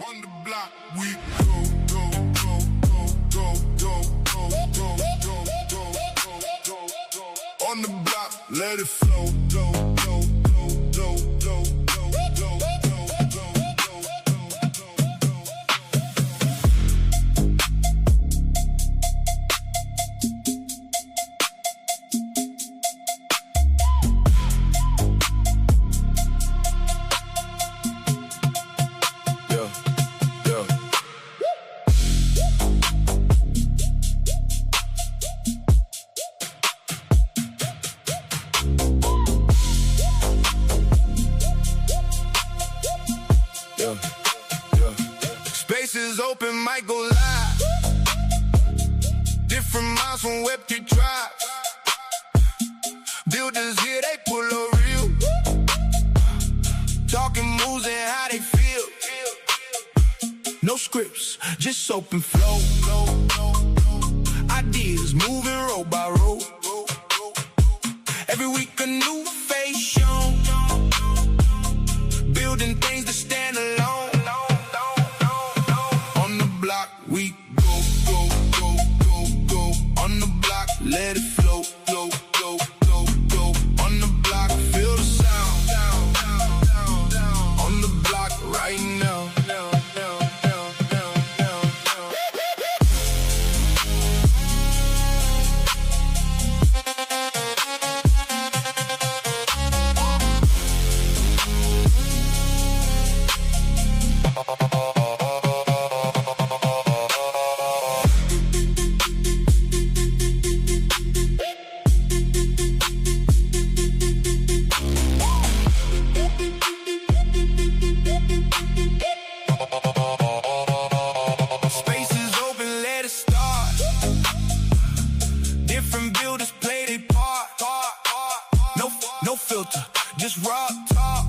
On the block, we go, go, go, go, go, go, go, go, go, go, go, go, go. On the block, let it flow, go, go, go, go, go, go, go, go, go, open, might go live. Different miles from Web3 Drive. Builders here, they pull a real. Talking moves and how they feel. No scripts, just open flow. Ideas moving row by row. Every week a new face shown. Building things to stand alone. We go, go, go, go, go. On the block, let it flow, flow, flow, flow, flow. On the block, feel the sound. On the block right now. Just raw talk.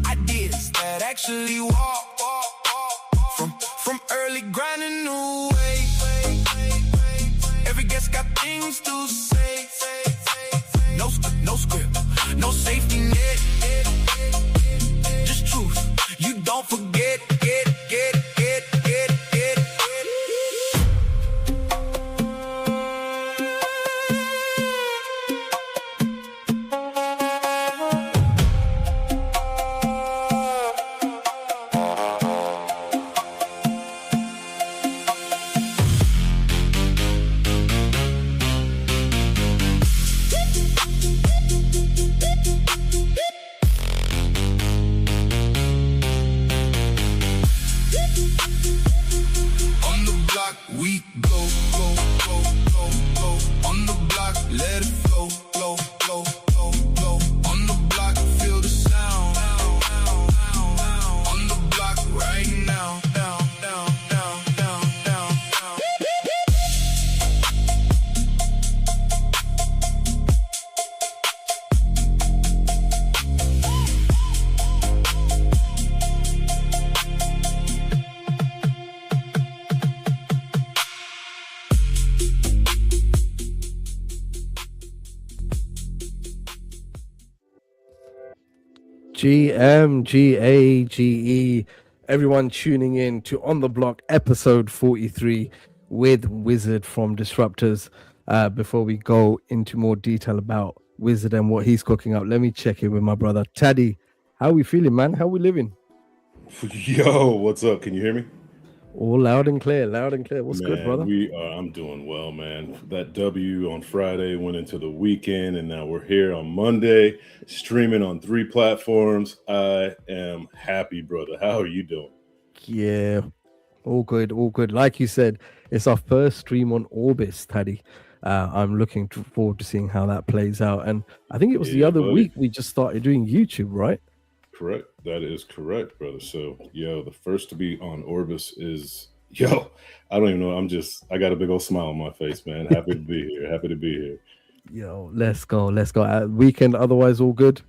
Ideas that actually walk. From early grinding new way. Every guest got things to say. No script, no safety net. Just truth. You don't forget. Get. We go, go, go, go, go. On the block, let it flow, flow, flow, flow, flow. On the block, feel the sound. On the block right now. Down. GMGAGE, everyone tuning in to On the Block episode 43 with Wizard from Disruptors. Before we go into more detail about Wizard and what he's cooking up, let me check in with my brother Taddy. How we feeling, man? How we living? Yo, what's up? Can you hear me? All loud and clear. What's Man, good, brother? I'm doing well, man. That W on Friday went into the weekend, and now we're here on Monday, streaming on 3 platforms. I am happy, brother. How are you doing? Yeah, all good. Like you said, it's our first stream on Orbis, Taddy. I'm looking forward to seeing how that plays out. And I think it was the other week we just started doing YouTube, right? Correct. That is correct, brother. So, the first to be on Orbis is, I don't even know. I got a big old smile on my face, man. Happy to be here. Yo, let's go. Weekend, otherwise all good?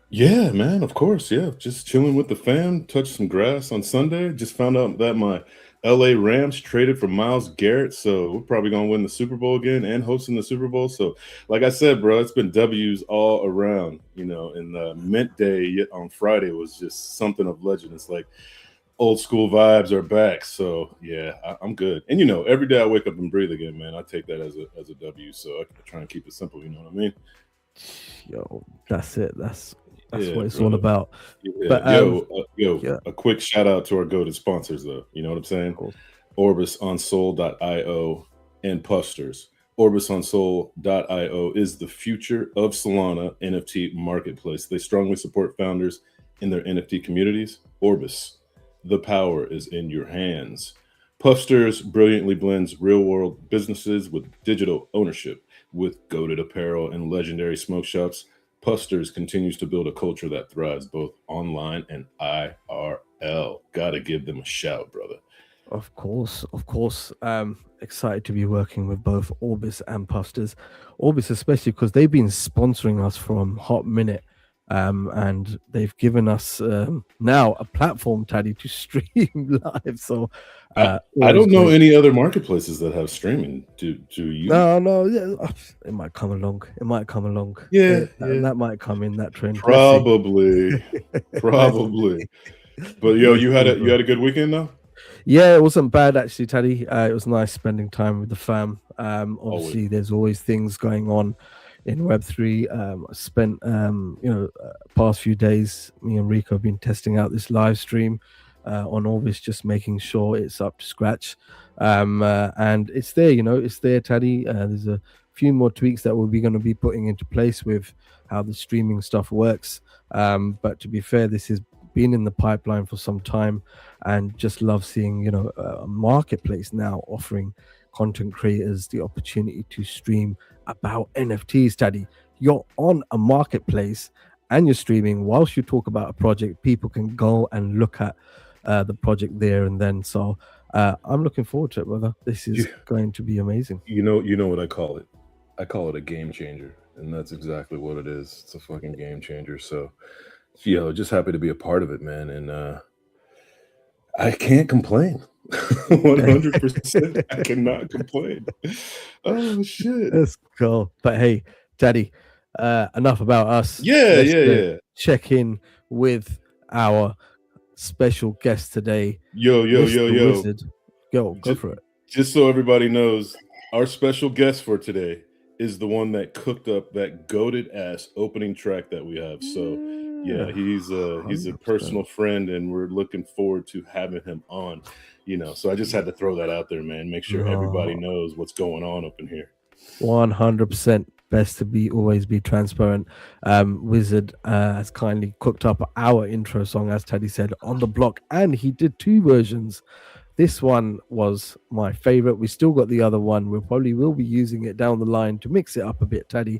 Yeah, man, of course. Yeah, just chilling with the fam, touched some grass on Sunday. Just found out that my LA Rams traded for Myles Garrett, so we're probably going to win the Super Bowl again and hosting the Super Bowl. So, like I said, bro, it's been W's all around, and the Mint Day on Friday was just something of legend. It's like old school vibes are back. So yeah, I'm good. And every day I wake up and breathe again, man. I take that as a W. So I try and keep it simple. You know what I mean? Yo, that's it. That's Yeah, what it's all brother. about. Yeah, But yeah, a quick shout out to our go-to sponsors, though. You know what I'm saying? of course. OrbisOnSol.io and Pusters. OrbisOnSol.io is the future of Solana NFT marketplace. They strongly support founders in their NFT communities. Orbis, the power is in your hands. Pusters brilliantly blends real-world businesses with digital ownership. With goated apparel and legendary smoke shops, Pusters continues to build a culture that thrives both online and IRL. Gotta give them a shout, brother. Of course, of course. Excited to be working with both Orbis and Pusters. Orbis, especially because they've been sponsoring us from Hot Minute. And they've given us now a platform, Taddy, to stream live. So I don't know any other marketplaces that have streaming. Do you? No, yeah, it might come along. Yeah, that might come in that trend. Probably. But yo, you had a good weekend though? Yeah, it wasn't bad actually, Taddy. It was nice spending time with the fam. Obviously, there's always things going on in Web3. I spent past few days, me and Rico have been testing out this live stream on Orbis, just making sure it's up to scratch. And it's there, it's there, Taddy. There's a few more tweaks that we're going to be putting into place with how the streaming stuff works. But to be fair, this has been in the pipeline for some time, and just love seeing a marketplace now offering content creators the opportunity to stream about NFTs. Taddy, you're on a marketplace and you're streaming whilst you talk about a project. People can go and look at the project there and then. So I'm looking forward to it, brother. This is going to be amazing. You know what I call it? I call it a game changer, and that's exactly what it is. It's a fucking game changer. So just happy to be a part of it, man. And I can't complain. 100%. I cannot complain. Oh shit. Let's go. But hey, Daddy, enough about us. Yeah. Check in with our special guest today. Yo. Wizard. Go for it. Just so everybody knows, our special guest for today is the one that cooked up that goated ass opening track that we have. So yeah, he's a personal friend, and we're looking forward to having him on. So I just had to throw that out there, man. Make sure everybody knows what's going on up in here. 100%. Best to always be transparent. Wizard has kindly cooked up our intro song, as Teddy said, on the block, and he did 2 versions. This one was my favorite. We still got the other one. We probably will be using it down the line to mix it up a bit, Teddy.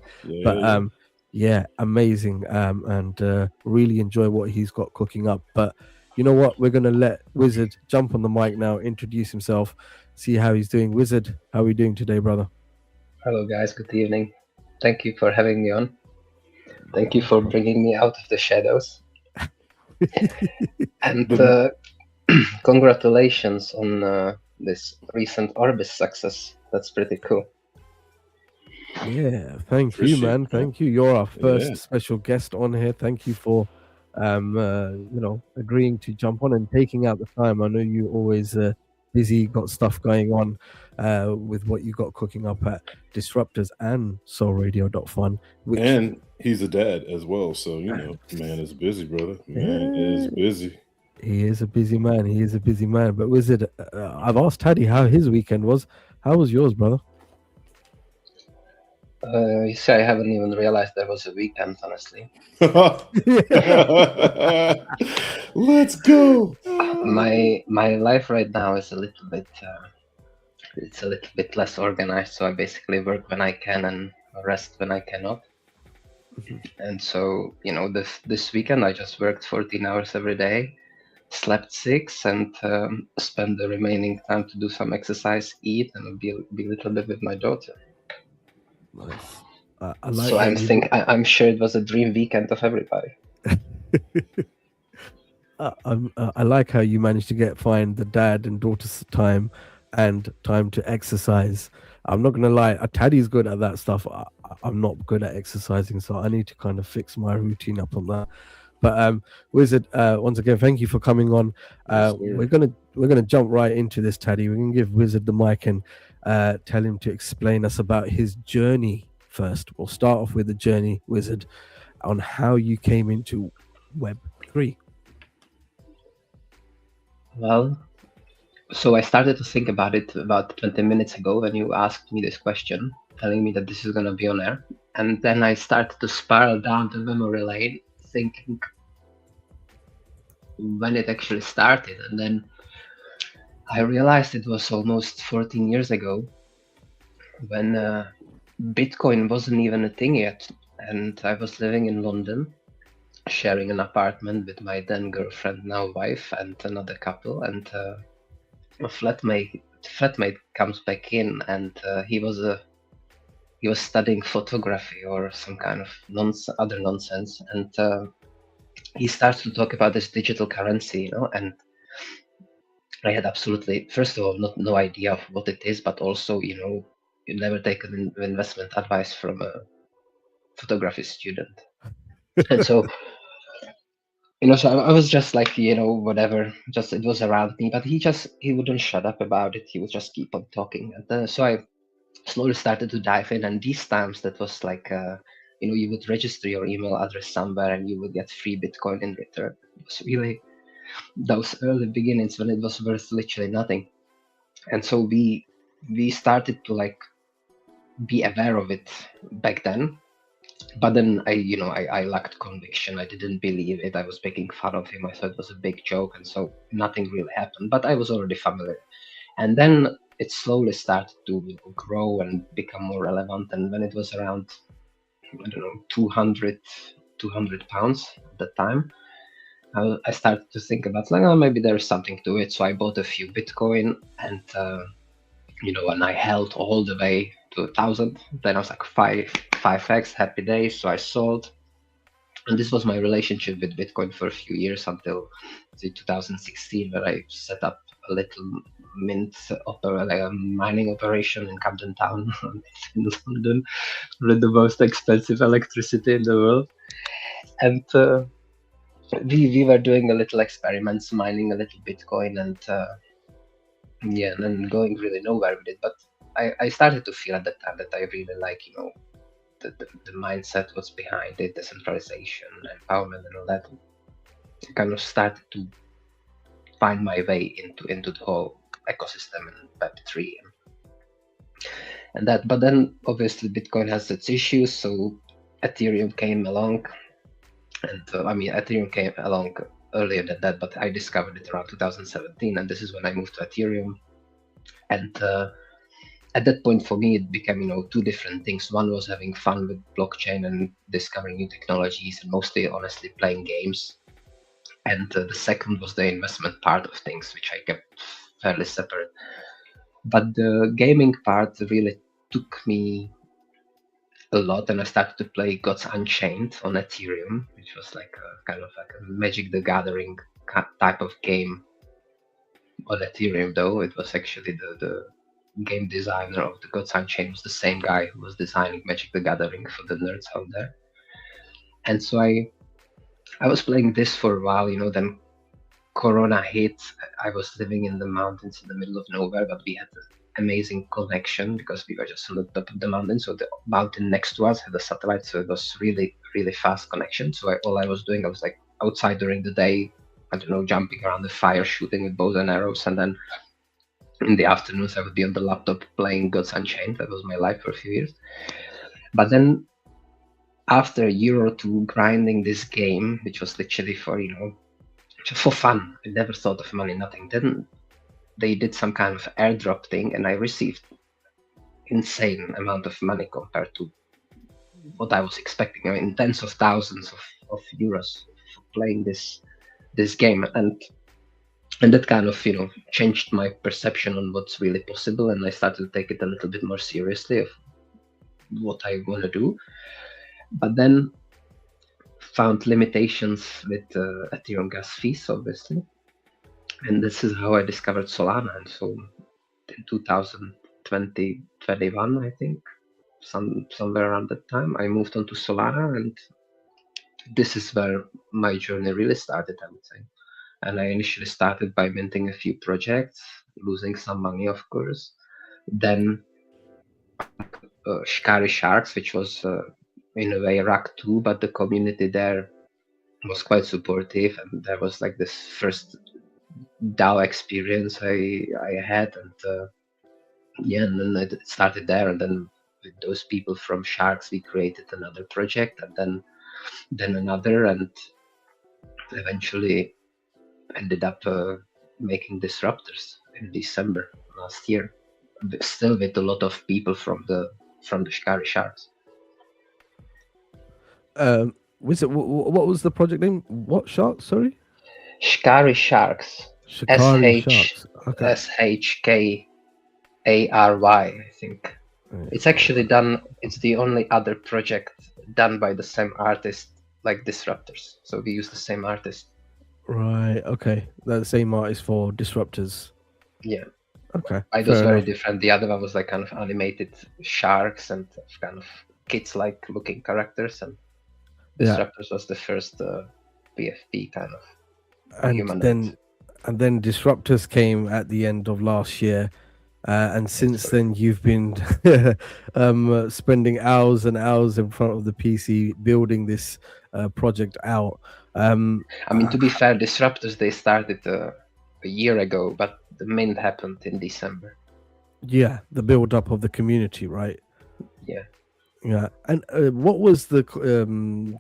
Yeah, amazing. And really enjoy what he's got cooking up. But you know what? We're going to let Wizard jump on the mic now, introduce himself, see how he's doing. Wizard, how are we doing today, brother? Hello, guys. Good evening. Thank you for having me on. Thank you for bringing me out of the shadows. And congratulations on this recent Orbis success. That's pretty cool. Yeah, thank you, man. Thank you. You're our first special guest on here. Thank you for agreeing to jump on and taking out the time. I know you always busy, got stuff going on with what you got cooking up at Disruptors and solradio.fun. And he's a dad as well, so man is busy, brother. Man is busy. He is a busy man. But Wizard, I've asked Taddy how his weekend was. How was yours, brother? You see, I haven't even realized there was a weekend, honestly. Let's go. My life right now is a little bit less organized. So I basically work when I can and rest when I cannot. And so this weekend I just worked 14 hours every day, slept 6, and spent the remaining time to do some exercise, eat, and be a little bit with my daughter. Nice. I'm sure it was a dream weekend of everybody. I like how you managed to find the dad and daughter's time and time to exercise. I'm not gonna lie, Taddy's good at that stuff. I'm not good at exercising, so I need to kind of fix my routine up on that. But Wizard, once again, thank you for coming on. Yes, sir. We're gonna jump right into this, Taddy. We're gonna give Wizard the mic and tell him to explain us about his journey first. We'll start off with the journey, Wizard, on how you came into Web3. Well, so I started to think about it about 20 minutes ago when you asked me this question, telling me that this is going to be on air. And then I started to spiral down the memory lane, thinking when it actually started. And then I realized it was almost 14 years ago when Bitcoin wasn't even a thing yet. And I was living in London, sharing an apartment with my then girlfriend, now wife, and another couple. And a flatmate comes back in, and he was studying photography or some kind of other nonsense, and he starts to talk about this digital currency, and I had absolutely, first of all, no idea of what it is, but also, you never take an investment advice from a photography student. And so, so I was just like, whatever, just it was around me, but he wouldn't shut up about it. He would just keep on talking. And so I slowly started to dive in. And these times that was like, you would register your email address somewhere and you would get free Bitcoin in return. It was really those early beginnings when it was worth literally nothing. And so we started to like be aware of it back then. But then I lacked conviction. I didn't believe it. I was making fun of him. I thought it was a big joke, and so nothing really happened. But I was already familiar. And then it slowly started to grow and become more relevant. And when it was around, I don't know, 200 pounds at the time, I started to think about like, oh, maybe there's something to it. So I bought a few Bitcoin, and and I held all the way to 1,000. Then I was like 5x, happy days. So I sold. And this was my relationship with Bitcoin for a few years until 2016, where I set up a little mint like a mining operation in Camden Town in London with the most expensive electricity in the world. And we were doing a little experiments, mining a little Bitcoin, and and then going really nowhere with it. But I started to feel at that time that I really like, the mindset was behind it, decentralization, empowerment, and all that. I kind of started to find my way into the whole ecosystem in Web3 and that. But then obviously Bitcoin has its issues, so Ethereum came along, and Ethereum came along earlier than that, but I discovered it around 2017, and this is when I moved to Ethereum. And at that point, for me, it became, two different things. One was having fun with blockchain and discovering new technologies, and mostly, honestly, playing games. And the second was the investment part of things, which I kept fairly separate. But the gaming part really took me a lot, and I started to play Gods Unchained on Ethereum, which was like a kind of like a Magic the Gathering type of game on Ethereum. Though it was actually the game designer of the Gods Unchained was the same guy who was designing Magic the Gathering for the nerds out there. And so I was playing this for a while, then Corona hit. I was living in the mountains in the middle of nowhere, but we had an amazing connection because we were just on the top of the mountain. So the mountain next to us had a satellite, so it was really, really fast connection. So all I was doing, I was like outside during the day, I don't know, jumping around the fire, shooting with bows and arrows, and then in the afternoons I would be on the laptop playing Gods Unchained. That was my life for a few years. But then after a year or two grinding this game, which was literally for fun, I never thought of money, nothing. Then they did some kind of airdrop thing, and I received insane amount of money compared to what I was expecting. I mean, tens of thousands of euros for playing this game, and that kind of changed my perception on what's really possible, and I started to take it a little bit more seriously of what I want to do. But then found limitations with Ethereum gas fees, obviously. And this is how I discovered Solana. And so in 2020, 21, I think, somewhere around that time, I moved on to Solana, and this is where my journey really started, I would say. And I initially started by minting a few projects, losing some money, of course. Then Shikari Sharks, which was in a way Rack 2, but the community there was quite supportive, and there was like this first DAO experience I had, and and then it started there, and then with those people from Sharks, we created another project, and then another, and eventually ended up making Disruptors in December last year, still with a lot of people from the Shikari Sharks. What was the project name? What shark? Sorry. Shikari Sharks. Shikari Sharks. Okay. SHKARY, I think. It's actually done. It's the only other project done by the same artist, like Disruptors. So we use the same artist. Right. Okay. The same artist for Disruptors. Yeah. Okay. It was very different. The other one was like kind of animated sharks and kind of kids-like looking characters, and Disruptors was the first PFP kind of humanoid. And then Disruptors came at the end of last year, and since then you've been spending hours and hours in front of the PC building this project out. I mean, to be fair, Disruptors, they started a year ago, but the mint happened in December. Yeah, the build up of the community, right? Yeah. Yeah. And what was the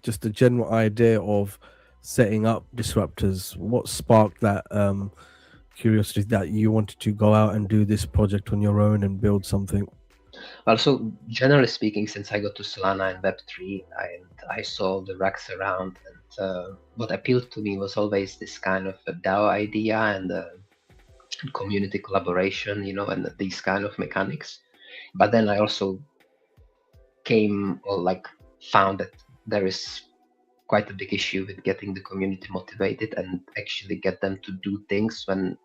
just the general idea of setting up Disruptors? What sparked that curiosity that you wanted to go out and do this project on your own and build something? Well, so generally speaking, since I got to Solana and Web3, I saw the racks around, and what appealed to me was always this kind of a DAO idea and community collaboration, and these kind of mechanics. But then I also found that there is quite a big issue with getting the community motivated and actually get them to do things when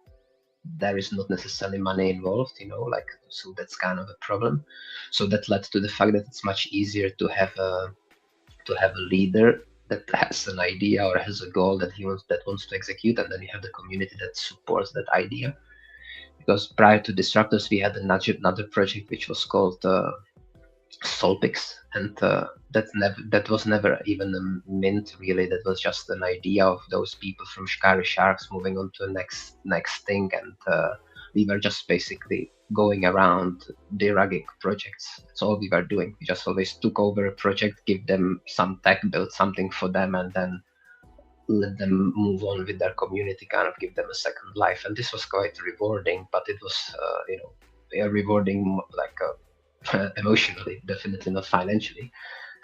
there is not necessarily money involved, so that's kind of a problem. So that led to the fact that it's much easier to have a leader that has an idea or has a goal that wants to execute, and then you have the community that supports that idea. Because prior to Disruptors, we had another project which was called Solpix, and that was never even a mint really. That was just an idea of those people from Shikari Sharks moving on to the next thing, and we were just basically going around derugging projects. That's all we were doing. We just always took over a project, give them some tech, build something for them, and then let them move on with their community, kind of give them a second life. And this was quite rewarding, but it was rewarding like emotionally, definitely not financially.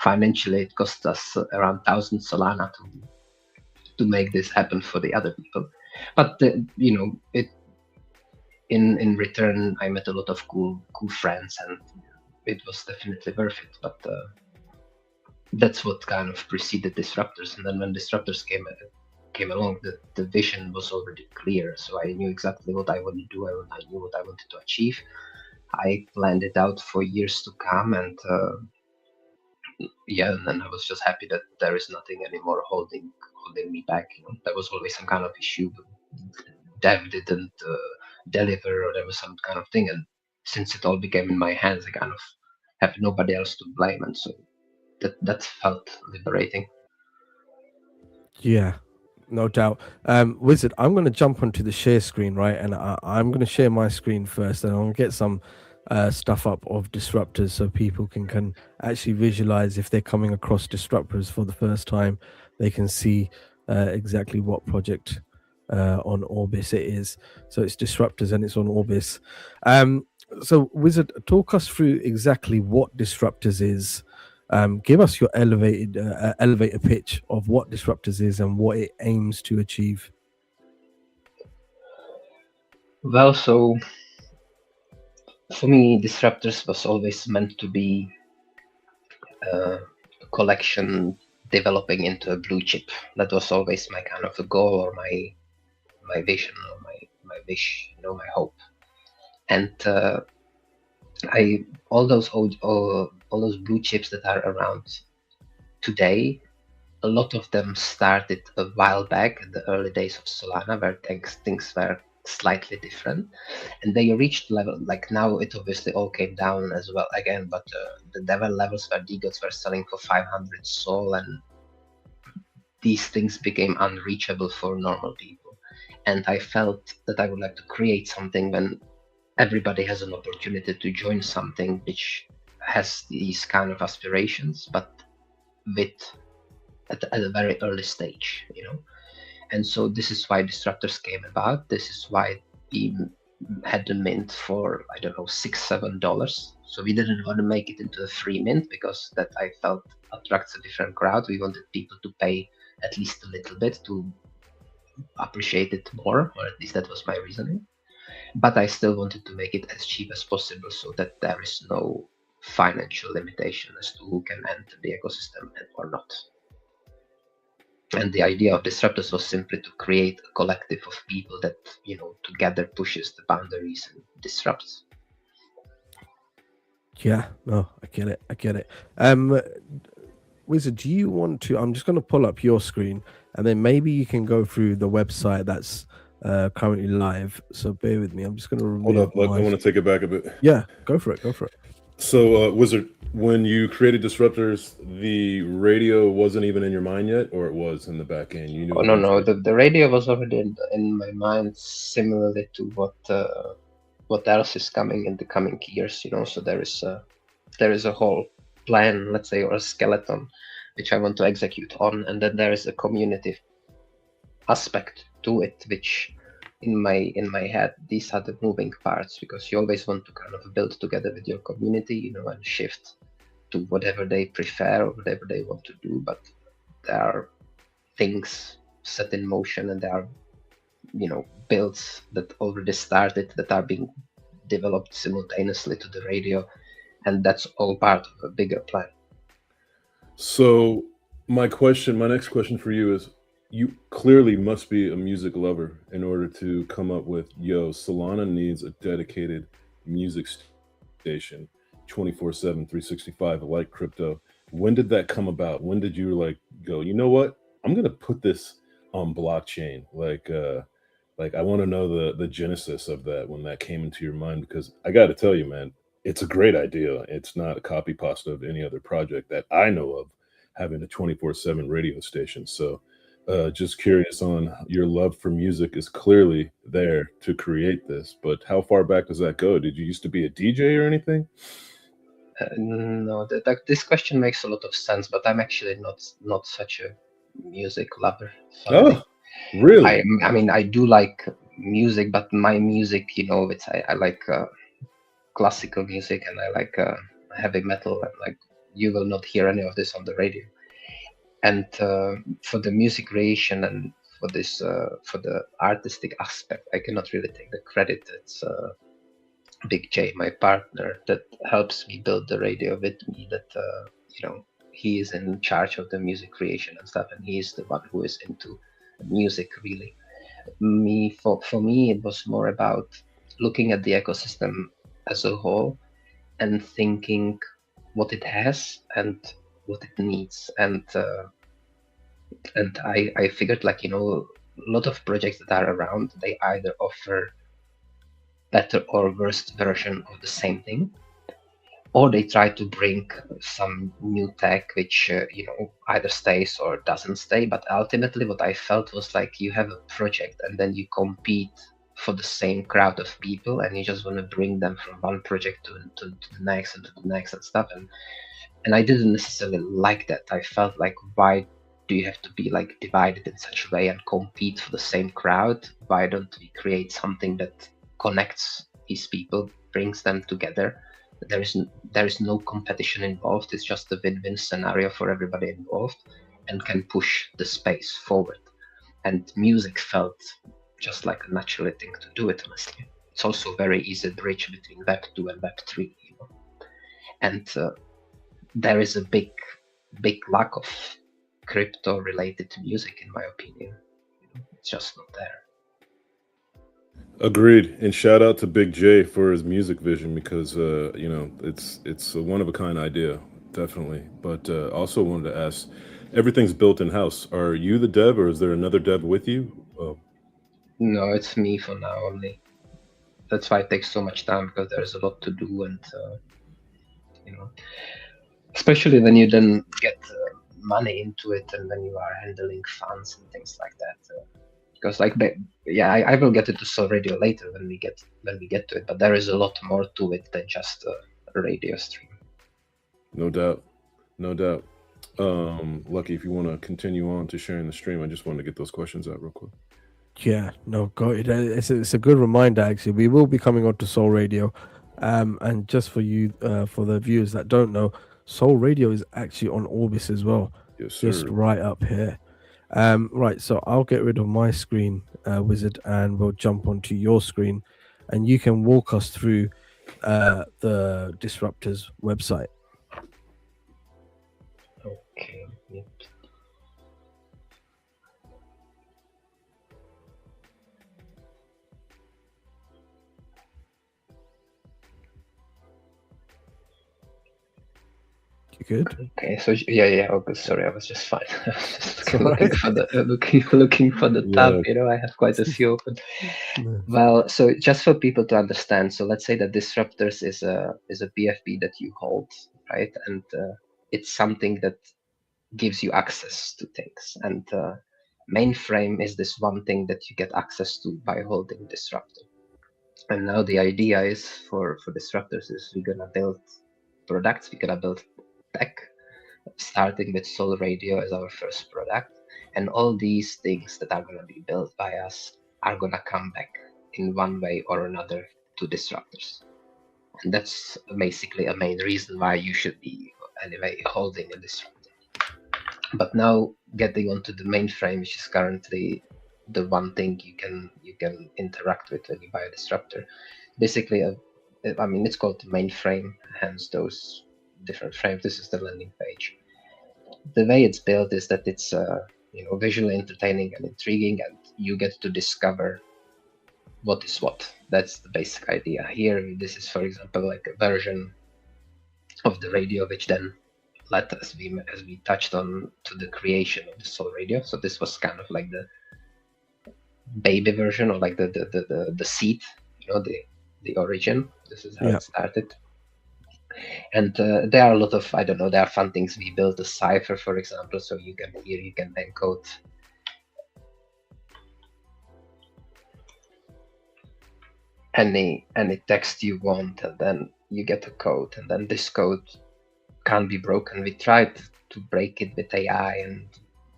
Financially, it cost us around 1,000 Solana to make this happen for the other people. But in return, I met a lot of cool friends, and it was definitely worth it. But that's what kind of preceded Disruptors. And then when Disruptors came along, the vision was already clear. So I knew exactly what I wanted to do. I knew what I wanted to achieve. I planned it out for years to come, and and then I was just happy that there is nothing anymore holding me back. There was always some kind of issue. Dev didn't deliver, or there was some kind of thing, and since it all became in my hands, I kind of have nobody else to blame, and so that felt liberating. Yeah, no doubt. Wizard, I'm going to jump onto the share screen, right? And I'm going to share my screen first, and I'll get some stuff up of Disruptors so people can actually visualize. If they're coming across Disruptors for the first time, they can see exactly what project on Orbis it is. So it's Disruptors and it's on Orbis. So Wizard, talk us through exactly what Disruptors is. Give us your elevator pitch of what Disruptors is and what it aims to achieve. Well, so for me, Disruptors was always meant to be a collection developing into a blue chip. That was always my kind of a goal, or my vision, or my wish, my hope. And all those blue chips that are around today, a lot of them started a while back in the early days of Solana, where things were slightly different, and they reached level like now. It obviously all came down as well again, but the level levels where DGods were selling for 500 Sol, and these things became unreachable for normal people. And I felt that I would like to create something when everybody has an opportunity to join something which has these kind of aspirations, but with at a very early stage, And so this is why Disruptors came about. This is why we had the mint for, I don't know, $6-7. So we didn't want to make it into a free mint because that I felt attracts a different crowd. We wanted people to pay at least a little bit to appreciate it more, or at least that was my reasoning. But I still wanted to make it as cheap as possible so that there is no financial limitation as to who can enter the ecosystem and or not. And the idea of Disruptors was simply to create a collective of people that, together pushes the boundaries and disrupts. Yeah, no, I get it. Wizard, do you want to? I'm just going to pull up your screen, and then maybe you can go through the website that's currently live. So bear with me. I'm just going to remove. Hold up, I want to take it back a bit. Yeah, go for it. So, Wizard, when you created Disruptors, the radio wasn't even in your mind yet, or it was in the back end? You knew. Oh no, the radio was already in my mind, similarly to what else is coming in the coming years. So there is a whole plan, let's say, or a skeleton, which I want to execute on, and then there is a community aspect to it, which in my head, these are the moving parts, because you always want to kind of build together with your community, and shift to whatever they prefer or whatever they want to do. But there are things set in motion, and there are, builds that already started that are being developed simultaneously to the radio, and that's all part of a bigger plan. So my next question for you is, you clearly must be a music lover in order to come up with, Solana needs a dedicated music station 24/7, 365, like crypto. When did that come about? When did you go, you know what? I'm going to put this on blockchain. I want to know the genesis of that, when that came into your mind, because I got to tell you, man, it's a great idea. It's not a copy pasta of any other project that I know of having a 24/7 radio station. So just curious on your love for music is clearly there to create this, but how far back does that go? Did you used to be a DJ or anything? No, this question makes a lot of sense, but I'm actually not such a music lover. Oh, really? I mean, I do like music, but my music, I like classical music, and I like heavy metal, and you will not hear any of this on the radio. And for the music creation and for this for the artistic aspect, I cannot really take the credit. It's Big J, my partner, that helps me build the radio with me. That he is in charge of the music creation and stuff, and he is the one who is into music really. For me, it was more about looking at the ecosystem as a whole and thinking what it has and what it needs, and I figured a lot of projects that are around, they either offer better or worse version of the same thing, or they try to bring some new tech which either stays or doesn't stay. But ultimately what I felt was you have a project and then you compete for the same crowd of people, and you just want to bring them from one project to the next and to the next and stuff, and I didn't necessarily like that. I felt why do you have to be divided in such a way and compete for the same crowd? Why don't we create something that connects these people, brings them together? There is no competition involved. It's just a win-win scenario for everybody involved, and can push the space forward. And music felt just like a natural thing to do it, honestly. It's also a very easy bridge between Web 2 and Web 3, And there is a big lack of crypto related to music, in my opinion. It's just not there. Agreed. And shout out to Big J for his music vision, because it's a one of a kind idea, definitely. But also wanted to ask, everything's built in house. Are you the dev, or is there another dev with you? No, it's me for now only. That's why it takes so much time, because there's a lot to do, and especially when you then get money into it, and when you are handling funds and things like that. Because I will get into Soul Radio later when we get to it, but there is a lot more to it than just a radio stream. No doubt. Lucky, if you want to continue on to sharing the stream, I just wanted to get those questions out real quick. Yeah, no, got it. It's a good reminder, actually. We will be coming on to Soul Radio. And just for you, for the viewers that don't know, Soul Radio is actually on Orbis as well. Yes, sir. Just right up here. Right, so I'll get rid of my screen, Wizard, and we'll jump onto your screen, and you can walk us through the Disruptors website. Okay. Yep. You good? Okay, so yeah. Oh, good. Sorry, I was just fine. I was just looking for the tab. I have quite a few open. Yeah. Well, so just for people to understand, so let's say that Disruptors is a PFP that you hold, right? And it's something that gives you access to things. And Mainframe is this one thing that you get access to by holding Disruptor. And now the idea is for Disruptors is we're gonna build products, we're gonna build tech, starting with Soul Radio as our first product. And all these things that are gonna be built by us are gonna come back in one way or another to Disruptors. And that's basically a main reason why you should be anyway holding a Disruptor. But now getting onto the Mainframe, which is currently the one thing you can interact with when you buy a Disruptor. Basically, it's called the Mainframe, hence those different frames. This is the landing page. The way it's built is that it's visually entertaining and intriguing, and you get to discover what is what. That's the basic idea. Here, this is, for example, like a version of the radio, which then led, as we touched on, to the creation of the Soul Radio. So this was kind of like the baby version, or like the seed, the origin. This is how it started. And there are a lot of, there are fun things. We built a cipher, for example, so you can encode any text you want, and then you get a code, and then this code can't be broken. We tried to break it with AI and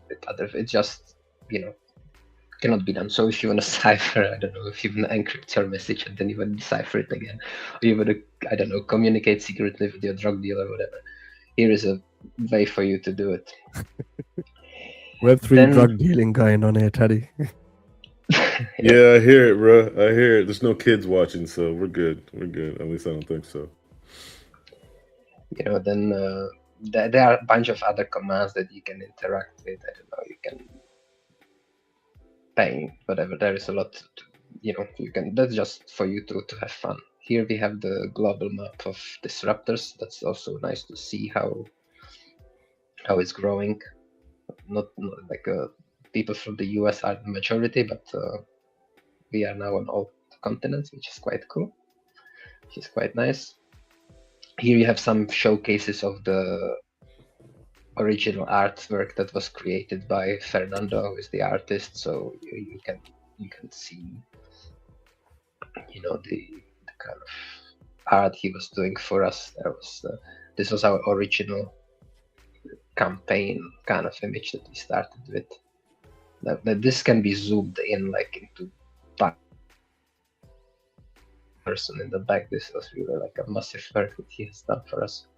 with other, it just cannot be done. So if you want to cipher, if you want to encrypt your message and then you want to decipher it again, or you want to, communicate secretly with your drug dealer or whatever, here is a way for you to do it. Web3 drug dealing going on here, Teddy. Yeah, I hear it, bro. I hear it. There's no kids watching, so we're good. At least I don't think so. Then there are a bunch of other commands that you can interact with. You can pay whatever. There is a lot to, you can. That's just for you to have fun. Here we have the global map of Disruptors. That's also nice to see how it's growing. Not like people from the US are the majority, but we are now on all continents, which is quite cool, which is quite nice. Here you have some showcases of the original artwork that was created by Fernando, who is the artist. So you can see, the kind of art he was doing for us. This was our original campaign kind of image that we started with. Now, this can be zoomed in like into person in the back. This was really like a massive work that he has done for us.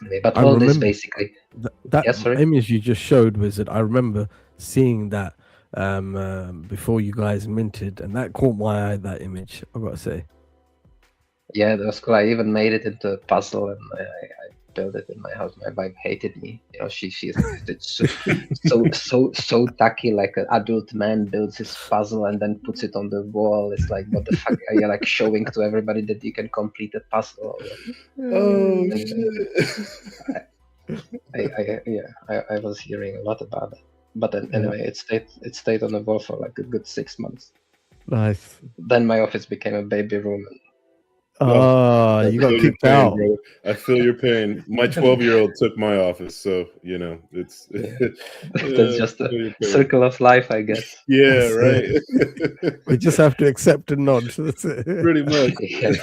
Anyway, but all this basically that image you just showed, Wizard, I remember seeing that before you guys minted, and that caught my eye, that image, I've got to say. Yeah, that was cool. I even made it into a puzzle, and I built it in my house. My wife hated me. She's so tacky, like an adult man builds his puzzle and then puts it on the wall. It's like, what the fuck are you like showing to everybody that you can complete a puzzle? Oh shit! I was hearing a lot about it. But then Yeah. anyway, it stayed on the wall for like a good 6 months. Nice. Then my office became a baby room. No, Oh, I you got feel your kicked pain, out. brother. I feel your pain. My 12-year-old took my office, so it's Yeah. That's I just a feel your pain. circle of life, I guess. Yeah, That's right. it. We just have to accept and nod. That's it. Pretty much. Yeah,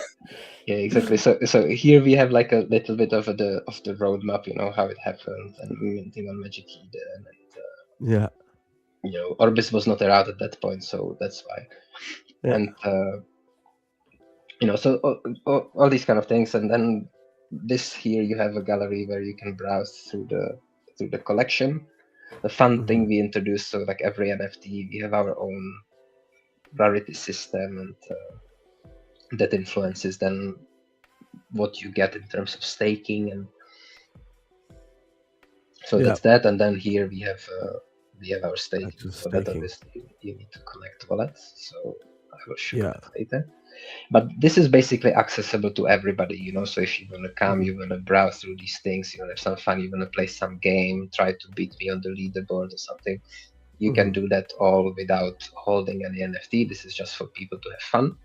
yeah, exactly. So here we have like a little bit of the roadmap, how it happened, and we minting on Magic Eden, and Yeah. Orbis was not around at that point, so that's why. Yeah. And so all these kind of things, and then this here you have a gallery where you can browse through the collection. The fun thing we introduced, so like every NFT, we have our own rarity system, and that influences then what you get in terms of staking, and so Yeah. that's that. And then here we have our staking. Actual For that, staking. obviously, you need to connect wallets. So I will show Yeah. that later. But this is basically accessible to everybody, So if you want to come, you want to browse through these things, you want to have some fun, you want to play some game, try to beat me on the leaderboard or something, you can do that all without holding any NFT. This is just for people to have fun.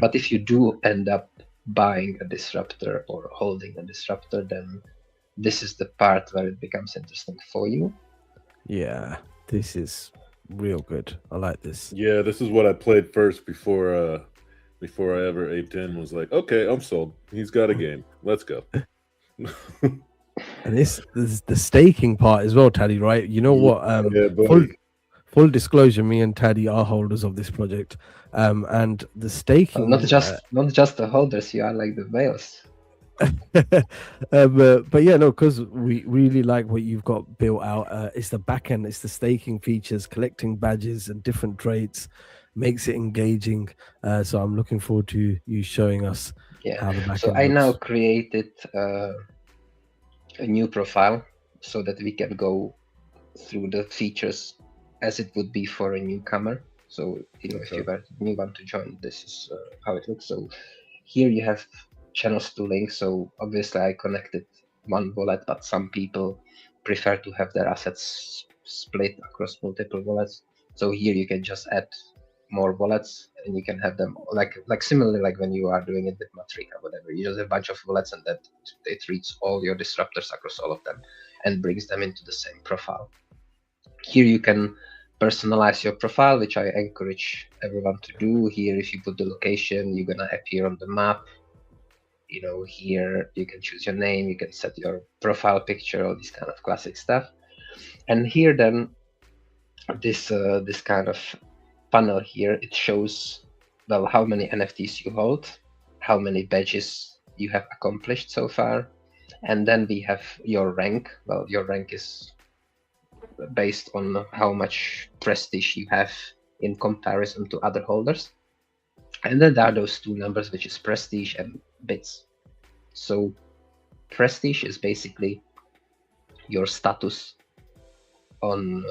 But if you do end up buying a disruptor or holding a disruptor, then this is the part where it becomes interesting for you. Yeah. This is real good. I like this. Yeah, this is what I played first before I ever aped in. Was like, okay, I'm sold. He's got a game. Let's go. And this is the staking part as well, Taddy, right? You know what? Yeah, buddy. Full disclosure, me and Taddy are holders of this project. And the staking Not just the holders, you are like the whales. but yeah, no, because we really like what you've got built out. It's the back end, it's the staking features, collecting badges and different traits, makes it engaging. So I'm looking forward to you showing us how the back So end I looks. now created a new profile so that we can go through the features as it would be for a newcomer. So if you were new one to join, this is how it looks. So here you have channels to link. So obviously I connected one wallet, but some people prefer to have their assets split across multiple wallets. So here you can just add more wallets, and you can have them like similarly like when you are doing it with Matrix or whatever. You just have a bunch of wallets, and that it reads all your disruptors across all of them and brings them into the same profile. Here you can personalize your profile, which I encourage everyone to do. Here, if you put the location, you're gonna appear on the map. Here you can choose your name, you can set your profile picture, all this kind of classic stuff. And here then, this kind of panel here, it shows, well, how many NFTs you hold, how many badges you have accomplished so far, and then we have your rank. Well, your rank is based on how much prestige you have in comparison to other holders. And then there are those two numbers, which is prestige and bits. So prestige is basically your status on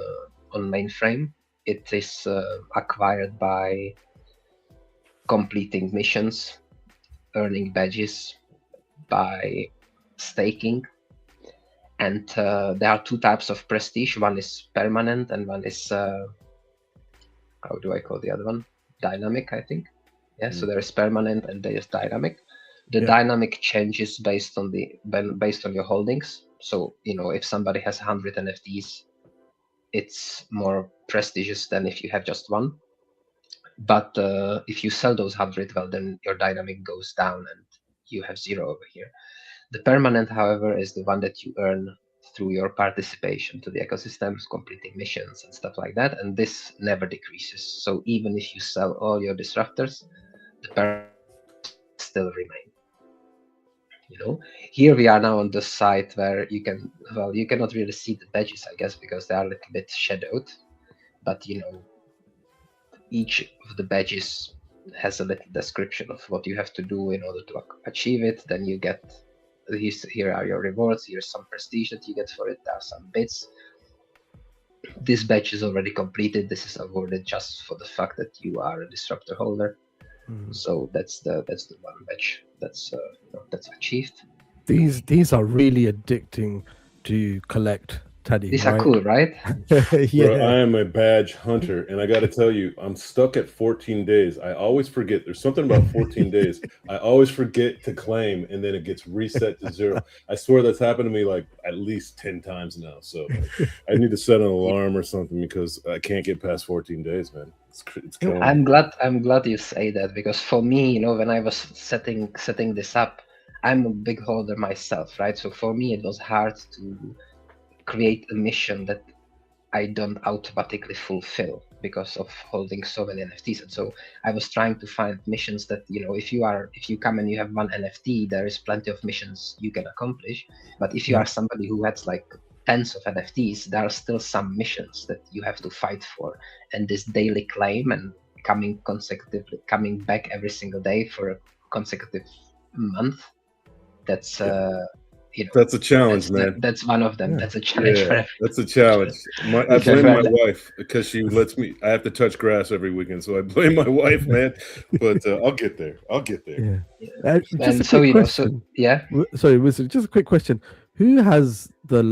Mainframe. It is acquired by completing missions, earning badges, by staking. And there are two types of prestige. One is permanent, and one is how do I call the other one? Dynamic, I think. Yeah. So there is permanent and there is dynamic. The dynamic changes based on your holdings. So if somebody has 100 NFTs, it's more prestigious than if you have just one. But if you sell those 100, well, then your dynamic goes down and you have 0 over here. The permanent, however, is the one that you earn through your participation to the ecosystems, completing missions and stuff like that. And this never decreases. So even if you sell all your disruptors, the permanent still remain. Here we are now on the site where you cannot really see the badges, I guess, because they are a little bit shadowed. But each of the badges has a little description of what you have to do in order to achieve it. Then you get here are your rewards. Here's some prestige that you get for it. There are some bits. This badge is already completed. This is awarded just for the fact that you are a disruptor holder. So that's the one badge that's achieved. These are really addicting to collect, Taddy, These are right? cool, right? Bro, I Yeah. am a badge hunter, and I got to tell you, I'm stuck at 14 days. I always forget. There's something about 14 days. I always forget to claim, and then it gets reset to 0. I swear that's happened to me like at least 10 times now. So I need to set an alarm or something because I can't get past 14 days, man. It's killing me. I'm glad you say that, because for me, when I was setting this up, I'm a big holder myself, right? So for me, it was hard to create a mission that I don't automatically fulfill because of holding so many NFTs. And so I was trying to find missions that, if you come and you have one NFT, there is plenty of missions you can accomplish. But if you Yeah. are somebody who has like tens of NFTs, there are still some missions that you have to fight for. And this daily claim and coming back every single day for a consecutive month, that's That's a challenge, man. that's one of them. Yeah. That's a challenge for Yeah, everyone. that's a challenge. I Okay, blame my right. wife because she lets me. I have to touch grass every weekend, so I blame my wife, man. But I'll get there. I'll get there. Yeah. Just a And so quick so question. yeah. Sorry, Wizard, just a quick question. Who has the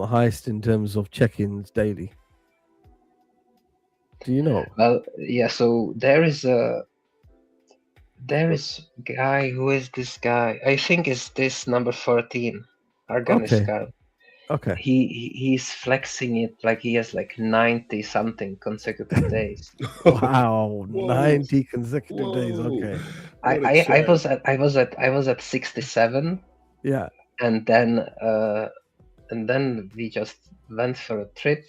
highest in terms of check-ins daily? Do you know? Well, yeah. So there is a guy. Who is this guy? I think is this number 14, Arganis Okay. guy. Okay. He's flexing it like he has like 90 something consecutive days. Wow, Whoa. 90 consecutive days. Whoa. Okay. What a I chat. was at 67, Yeah. and then we just went for a trip.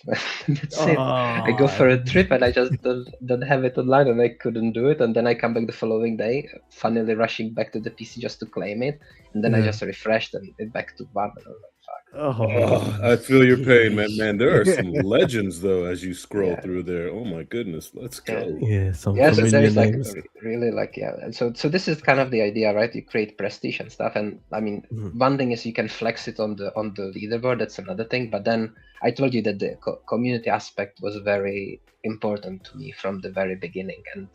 That's it. I go for a trip and I just don't have it online, and I couldn't do it. And then I come back the following day, funnily rushing back to the PC just to claim it. And then I Yeah. just refreshed and it back to 1. And I was like, Oh, I feel your pain, man. sheesh. Man, there are some legends though as you scroll Yeah. through there. Oh my goodness, let's go. Yeah, some yeah, so there familiar is like names. really like, yeah. And so this is kind of the idea, right? You create prestige and stuff. And I mean, Mhm. one thing is you can flex it on the leaderboard. That's another thing. But then I told you that the community aspect was very important to me from the very beginning. And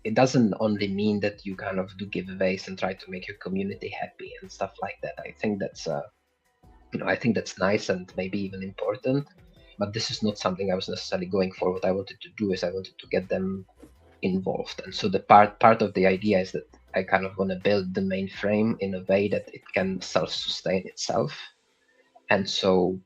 it doesn't only mean that you kind of do giveaways and try to make your community happy and stuff like that. I think that's I think that's nice and maybe even important. But this is not something I was necessarily going for. What I wanted to do is I wanted to get them involved. And so the part of the idea is that I kind of want to build the mainframe in a way that it can self-sustain itself. And so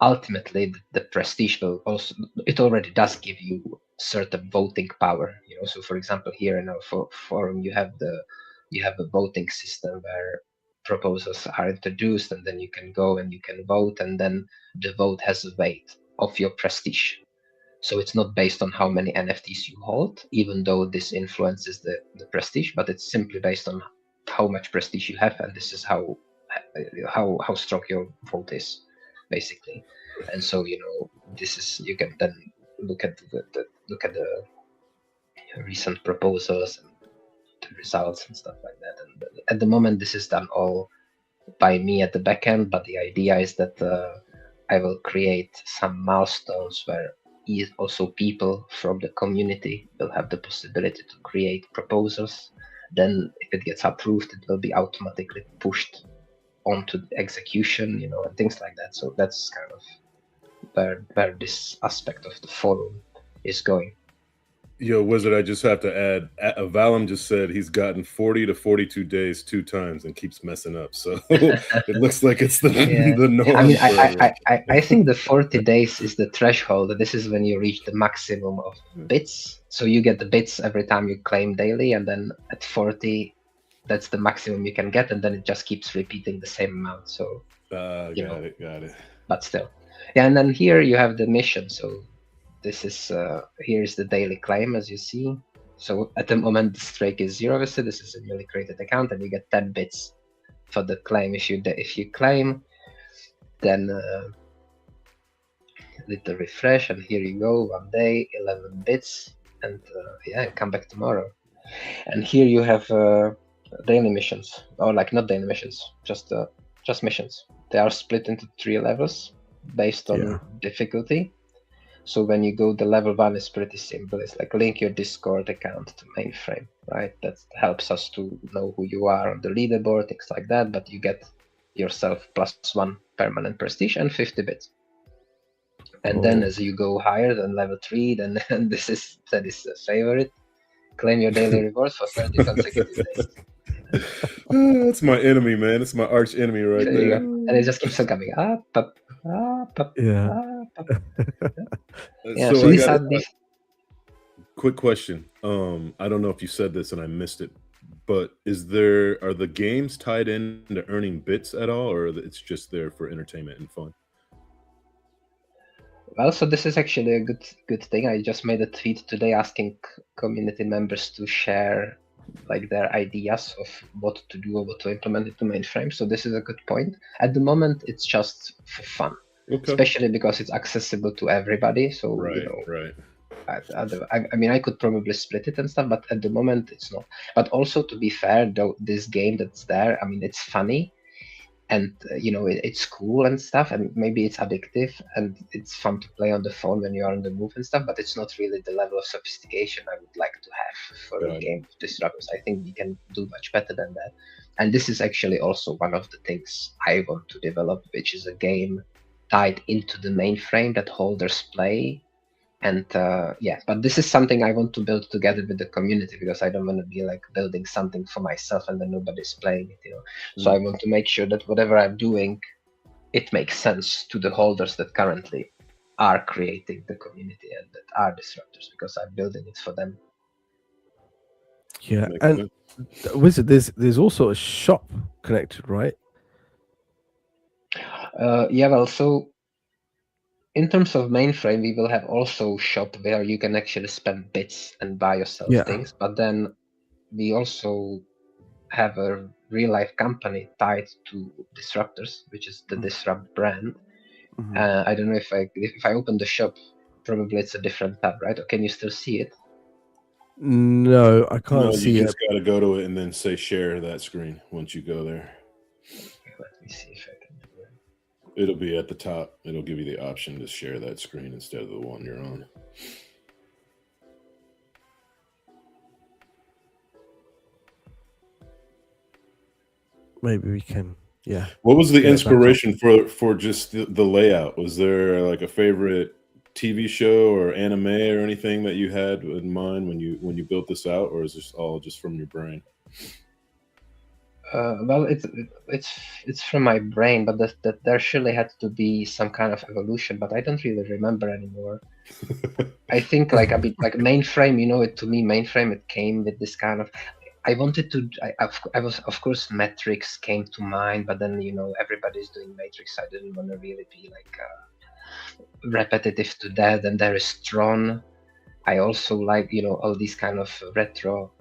ultimately the prestige will also, it already does give you certain voting power. So for example, here in our forum, you have a voting system where proposals are introduced, and then you can go and you can vote, and then the vote has a weight of your prestige. So it's not based on how many NFTs you hold, even though this influences the prestige, but it's simply based on how much prestige you have, and this is how strong your vote is, basically. And so this is, you can then look at the recent proposals and the results and stuff like that. And at the moment, this is done all by me at the back end, but the idea is that I will create some milestones where also people from the community will have the possibility to create proposals. Then if it gets approved, it will be automatically pushed onto the execution, and things like that. So that's kind of where this aspect of the forum is going. Yo, Wizard, I just have to add, Valum just said he's gotten 40 to 42 days 2 times and keeps messing up. So it looks like it's the norm. I mean, I think the 40 days is the threshold. This is when you reach the maximum of bits. So you get the bits every time you claim daily, and then at 40, that's the maximum you can get, and then it just keeps repeating the same amount. So got it. But still, yeah. And then here you have the mission. So this is here's the daily claim, as you see. So at the moment the stake is 0. Obviously, this is a newly created account, and you get 10 bits for the claim. If you claim, then little refresh, and here you go. 1 day, 11 bits, and come back tomorrow. And here you have daily missions, or like not daily missions, just missions. They are split into 3 levels based on difficulty. So when you go, the level 1 is pretty simple. It's like link your Discord account to Mainframe, right? That helps us to know who you are on the leaderboard, things like that. But you get yourself +1 permanent prestige and 50 bits. And then as you go higher than level 3, then this is Teddy's favorite. Claim your daily rewards for 30 consecutive days. That's my enemy, man. It's my arch enemy right There you there. go. And it just keeps on coming up, up, up, up, Yeah. up, up. Yeah, So so I these got are these. quick question. I don't know if you said this and I missed it, but are the games tied into earning bits at all, or it's just there for entertainment and fun? Well, so this is actually a good thing. I just made a tweet today asking community members to share like their ideas of what to do or what to implement into Mainframe. So this is a good point. At the moment, it's just for fun, Okay. especially because it's accessible to everybody. So Right, you know, right. I mean, I could probably split it and stuff, but at the moment, it's not. But also, to be fair, though, this game that's there, I mean, it's funny. And you know, it's cool and stuff, and maybe it's addictive and it's fun to play on the phone when you are on the move and stuff, but it's not really the level of sophistication I would like to have for a game of Disruptors. I think we can do much better than that. And this is actually also one of the things I want to develop, which is a game tied into the mainframe that holders play. And yeah, but this is something I want to build together with the community, because I don't want to be like building something for myself and then nobody's playing it, you know. So I want to make sure that whatever I'm doing, it makes sense to the holders that currently are creating the community and that are disruptors, because I'm building it for them. Yeah, and Wizard, there's also a shop connected, right? Yeah, well, so in terms of mainframe, we will have also shop where you can actually spend bits and buy yourself things, but then we also have a real life company tied to Disruptors, which is the Disrupt brand. I don't know if I open the shop, probably it's a different tab, right? Or can you still see it? No, I can't see you it. just got to go to it and then say share that screen once you go there. Let me see if I can do it. It'll be at the top. It'll give you the option to share that screen instead of the one you're on. Maybe we can. Yeah. What was the inspiration for just the layout? Was there like a favorite TV show or anime or anything that you had in mind when you built this out, or is this all just from your brain? Well, it's from my brain, but that there surely had to be some kind of evolution, but I don't really remember anymore. I think like a bit like mainframe, you know, to me mainframe, it came with this kind of. I wanted to. I was, of course, Matrix came to mind, but then you know everybody's doing Matrix. I didn't want to really be like repetitive to that. And there is Tron. I also like, you know, all these kind of retro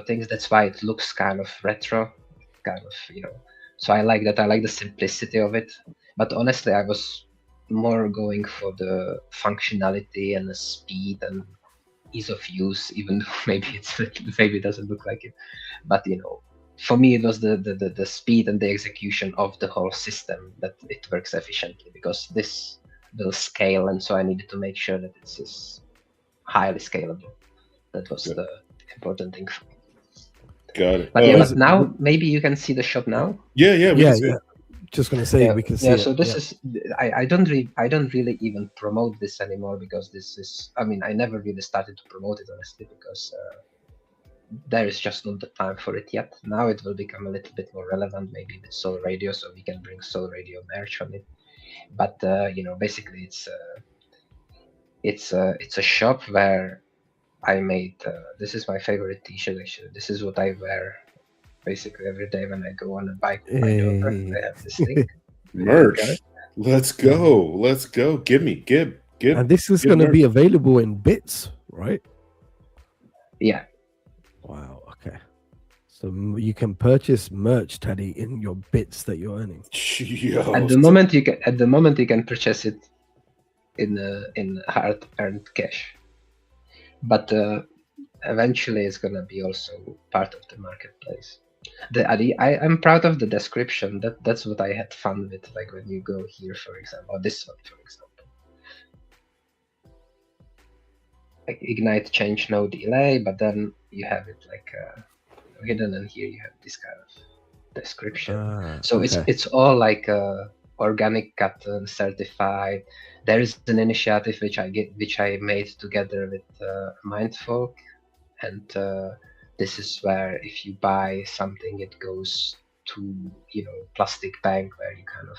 things. That's why it looks kind of retro, kind of, you know. So I like that. I like the simplicity of it. But honestly, I was more going for the functionality and the speed and ease of use, even though maybe it doesn't look like it. But you know, for me, it was the speed and the execution of the whole system that it works efficiently, because this will scale, and so I needed to make sure that it's is highly scalable. That was the important thing for me. Got it. But yeah, but now maybe you can see the shop now. Yeah. Just gonna say we can see it. So this is I don't really even promote this anymore, because this is, I mean, I never really started to promote it honestly, because there is just not the time for it yet. Now it will become a little bit more relevant, maybe with Soul Radio, so we can bring Soul Radio merch on it. But you know, basically it's a shop where I made. This is my favorite T-shirt actually. This is what I wear basically every day when I go on a bike with my daughter. I have this thing. Merch. Let's go. Give. And this is going to be available in bits, right? Yeah. Wow. Okay. So you can purchase merch, Teddy, in your bits that you're earning. At the moment, you can purchase it in hard-earned cash, but eventually it's gonna be also part of the marketplace. I'm proud of the description. That's what I had fun with. Like when you go here, for example, or this one, for example, like ignite change no delay, but then you have it like hidden, and here you have this kind of description. Ah, So okay. it's all like organic cotton certified. There is an initiative which I made together with Mindfolk, and this is where if you buy something, it goes to plastic bank, where you kind of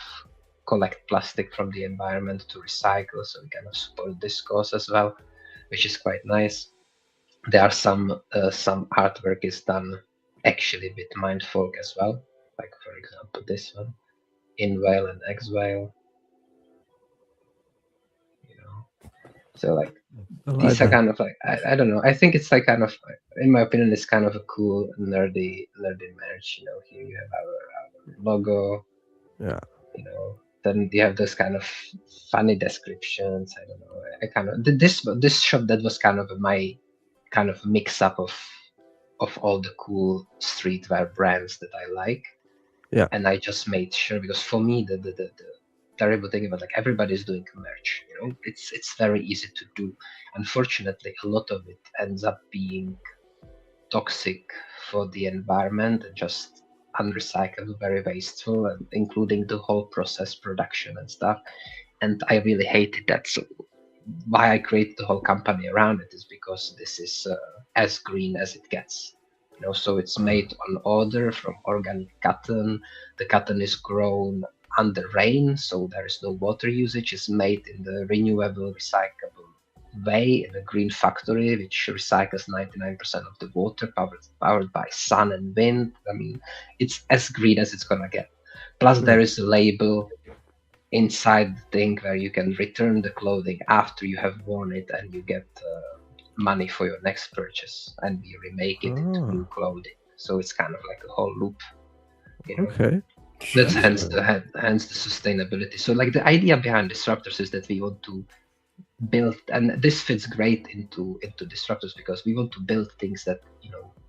collect plastic from the environment to recycle. So we kind of support this cause as well, which is quite nice. There are some artwork is done actually with Mindfolk as well, like for example this one, in whale and ex whale. So like I like these are that. kind of like I don't know. I think it's like kind of, in my opinion, it's kind of a cool nerdy merch. Here you have our logo. Yeah. Then you have those kind of funny descriptions. I don't know. I kind of this shop, that was kind of my kind of mix up of all the cool streetwear brands that I like. Yeah. And I just made sure, because for me the terrible thing about, like, everybody's doing merch, it's very easy to do. Unfortunately, a lot of it ends up being toxic for the environment and just unrecyclable, very wasteful, and including the whole process, production and stuff. And I really hated that. So why I created the whole company around it is because this is as green as it gets. So it's made on order from organic cotton. The cotton is grown under rain, so there is no water usage. It's made in the renewable, recyclable way in a green factory, which recycles 99% of the water, powered by sun and wind. I mean, it's as green as it's gonna get. Plus, there is a label inside the thing where you can return the clothing after you have worn it, and you get money for your next purchase, and we remake it into new clothing. So it's kind of like a whole loop. Okay. That's hence the sustainability. So like the idea behind disruptors is that we want to build, and this fits great into disruptors, because we want to build things that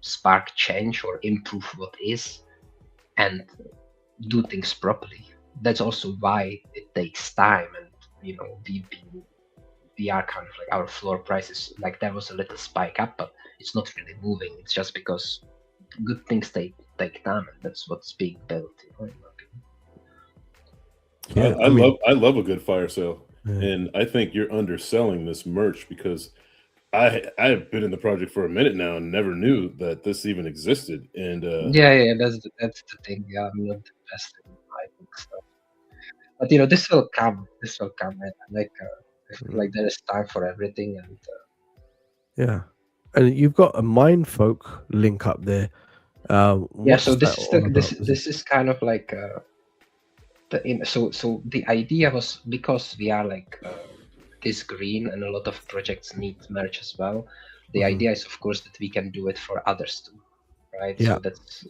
spark change or improve what is, and do things properly. That's also why it takes time, and we are kind of like, our floor prices, like, there was a little spike up, but it's not really moving. It's just because good things take time, and that's what's being built. In my opinion. Yeah, I love a good fire sale, and I think you're underselling this merch, because I've been in the project for a minute now and never knew that this even existed. And yeah, that's the thing. Yeah, I'm not the best in hiding stuff, but this will come. And like like there is time for everything, and yeah. And you've got a Mindfolk link up there. yeah. So What's that all about? this is kind of like so the idea was, because we are like this green, and a lot of projects need merch as well. The idea is, of course, that we can do it for others too, right? Yeah.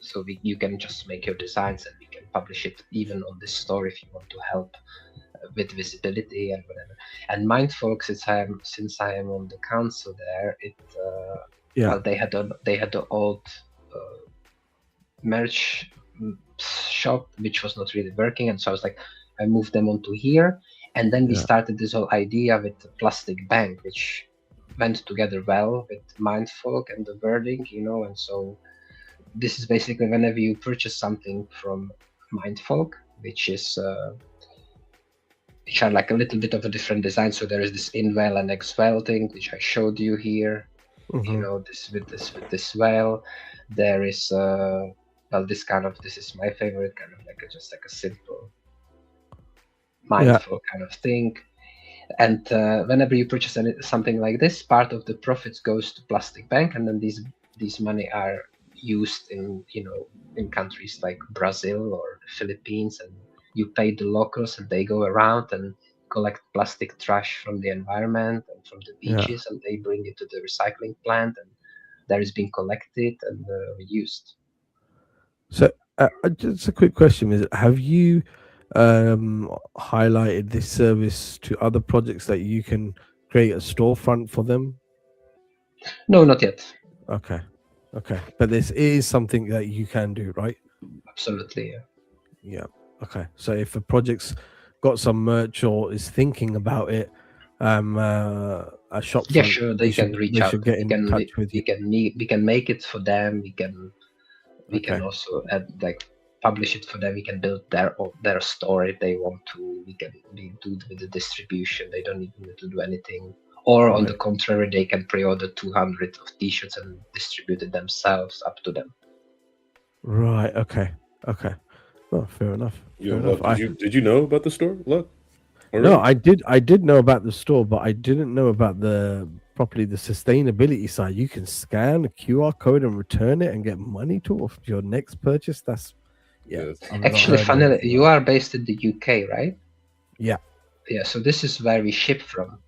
So you can just make your designs, and we can publish it even on this store if you want to help with visibility and whatever. And Mindfolk, since I am on the council there, well, they had the old merch shop which was not really working, and so I was like, I moved them onto here, and then we started this whole idea with the plastic bank, which went together well with Mindfolk and the wording, and so this is basically whenever you purchase something from Mindfolk, which are like a little bit of a different design. So there is this in-well and ex-well thing, which I showed you here. This with this well. There is this is my favorite, kind of like just like a simple Mindful kind of thing. And whenever you purchase something like this, part of the profits goes to plastic bank, and then these money are used in countries like Brazil or the Philippines, and you pay the locals, and they go around and collect plastic trash from the environment and from the beaches, and they bring it to the recycling plant, and that is being collected and reused. So just a quick question: have you highlighted this service to other projects that you can create a storefront for them? No, not yet. Okay, but this is something that you can do, right? Absolutely, yeah. Okay, so if a project's got some merch or is thinking about it, a shop yeah, sure, they can reach out. Get in touch with you. We can make it for them. We can also add like publish it for them. We can build their store if they want to. We do with the distribution. They don't even need to do anything. Or on the contrary, they can pre-order 200 of T-shirts and distribute it themselves, up to them. Right. Okay. Oh, fair enough. Did you know about the store? Look. No, I did know about the store, but I didn't know about the sustainability side. You can scan a QR code and return it and get money towards your next purchase. That's Actually, funnily, you are based in the UK, right? Yeah. So this is where we ship from.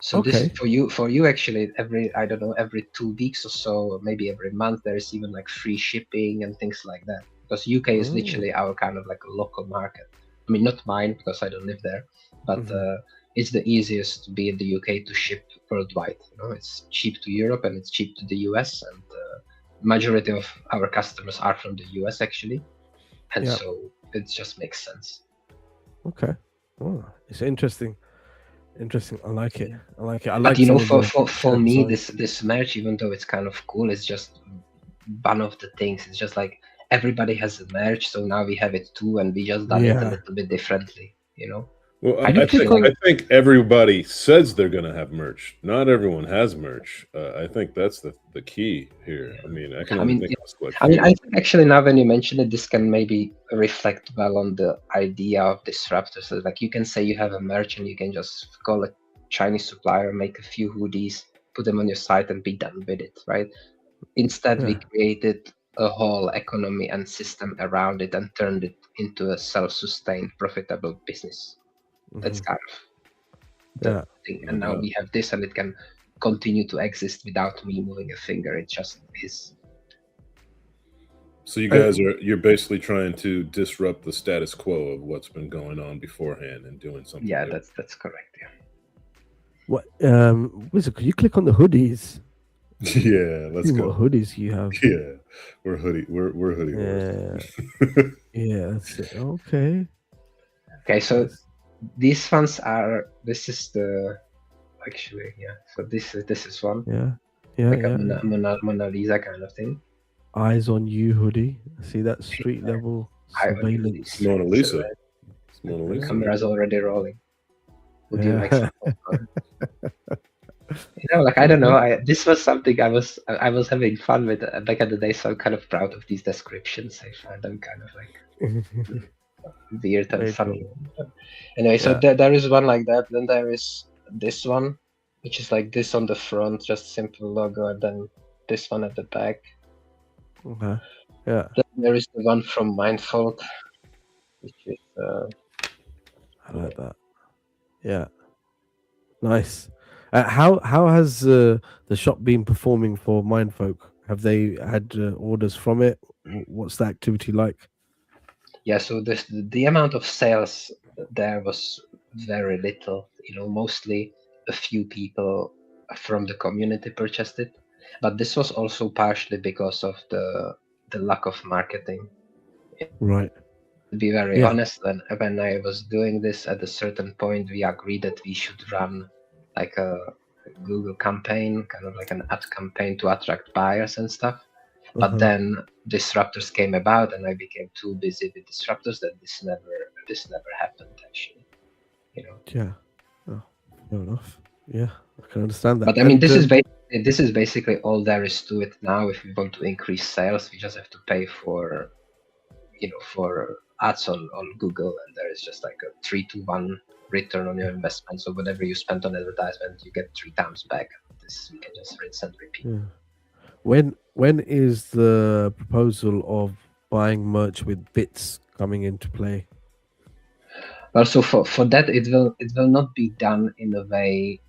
So this for you actually every 2 weeks or so, maybe every month, there is even like free shipping and things like that. Because UK is literally our kind of like a local market. I mean, not mine because I don't live there, but it's the easiest to be in the UK to ship worldwide. It's cheap to Europe and it's cheap to the US, and majority of our customers are from the US actually, and so it just makes sense. Okay, it's interesting. I like it. But for me, this merch, even though it's kind of cool, it's just one of the things. It's just like everybody has a merch, so now we have it too, and we just done it a little bit differently. Well, I think everybody says they're going to have merch. Not everyone has merch. I think that's the key here. I mean, I think actually now when you mention it, this can maybe reflect well on the idea of disruptors. So like you can say you have a merch and you can just call a Chinese supplier, make a few hoodies, put them on your site and be done with it, right? Instead, we created a whole economy and system around it and turned it into a self-sustained, profitable business. That's kind of the thing. And now we have this, and it can continue to exist without me moving a finger. It just is. So you guys you're basically trying to disrupt the status quo of what's been going on beforehand and doing something. Yeah, that's correct. Yeah. What Wizard, could you click on the hoodies? Yeah, let's go. What hoodies you have? Yeah, we're hoodie. We're hoodie. Yeah, that's it. Okay. Okay, so these ones are. This is the actually So this is one. Like a Mona Lisa kind of thing. Eyes on you hoodie. See that street level surveillance. Mona Lisa. Camera's already rolling. Would you like some popcorn? Like I don't know. This was something I was having fun with back in the day, so I'm kind of proud of these descriptions. I find them kind of like weird and funny. Anyway, so there is one like that. Then there is this one, which is like this on the front, just simple logo, and then this one at the back. Okay. Yeah. Then there is the one from Mindfolk, which is. I like that. Yeah. Nice. How has the shop been performing for Mindfolk? Have they had orders from it? What's the activity like? Yeah, so the amount of sales there was very little. Mostly a few people from the community purchased it, but this was also partially because of the lack of marketing. Right. To be very honest, when I was doing this, at a certain point, we agreed that we should run like a Google campaign, kind of like an ad campaign to attract buyers and stuff. But then disruptors came about, and I became too busy with disruptors that this never happened actually. Yeah. Oh, fair enough. Yeah, I can understand that. But I mean, this is basically all there is to it now. If we want to increase sales, we just have to pay for ads on Google, and there is just like a 3-to-1 return on your investment. So whatever you spend on advertisement, you get 3 times back. This we can just rinse and repeat. Yeah. When is the proposal of buying merch with bits coming into play? Well, so for that, it will not be done in a way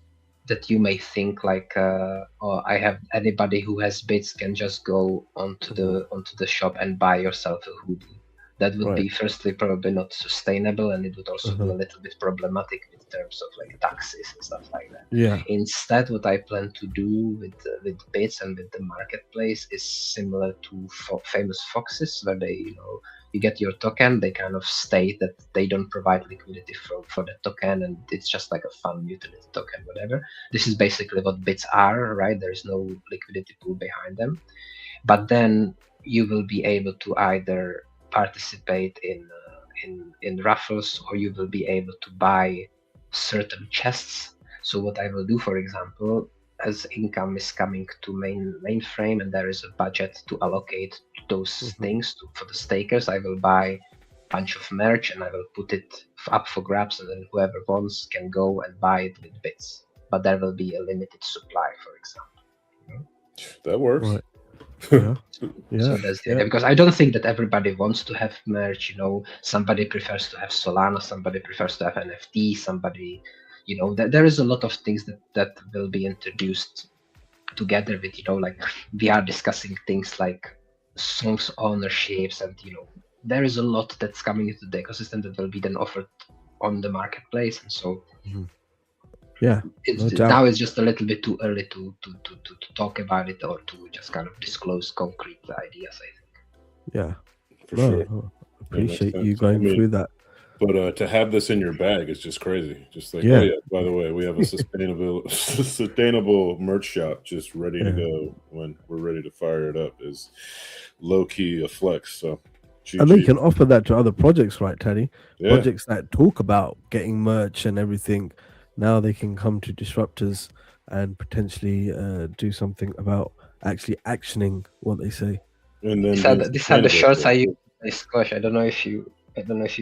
that you may think like, or I have anybody who has bits can just go onto the shop and buy yourself a hoodie. That would be firstly probably not sustainable, and it would also be a little bit problematic in terms of like taxes and stuff like that. Yeah. Instead, what I plan to do with bits and with the marketplace is similar to famous foxes, where they you get your token, they kind of state that they don't provide liquidity for the token, and it's just like a fun utility token, whatever. This is basically what bits are, right? There's no liquidity pool behind them. But then you will be able to either participate in raffles, or you will be able to buy certain chests. So what I will do, for example, as income is coming to mainframe and there is a budget to allocate to those things for the stakers, I will buy a bunch of merch and I will put it up for grabs, and then whoever wants can go and buy it with bits. But there will be a limited supply, for example. That works. Right. Yeah. Yeah. So that's the idea, because I don't think that everybody wants to have merch. Somebody prefers to have Solana, somebody prefers to have NFT, somebody, there is a lot of things that will be introduced together with, like we are discussing things like songs ownerships, and there is a lot that's coming into the ecosystem that will be then offered on the marketplace, and so. Yeah, Now it's just a little bit too early to talk about it, or to just kind of disclose concrete ideas, I think. Yeah, for sure. No, appreciate you going through that. But to have this in your bag is just crazy. Just like, Yeah. oh yeah, by the way, we have a sustainable merch shop just ready to go when we're ready to fire it up. Is low key a flex. So, and they can offer that to other projects, right, Teddy? Yeah. Projects that talk about getting merch and everything. Now they can come to Disruptors and potentially do something about actually actioning what they say. And then these are the shorts I use. Squash. I don't know if you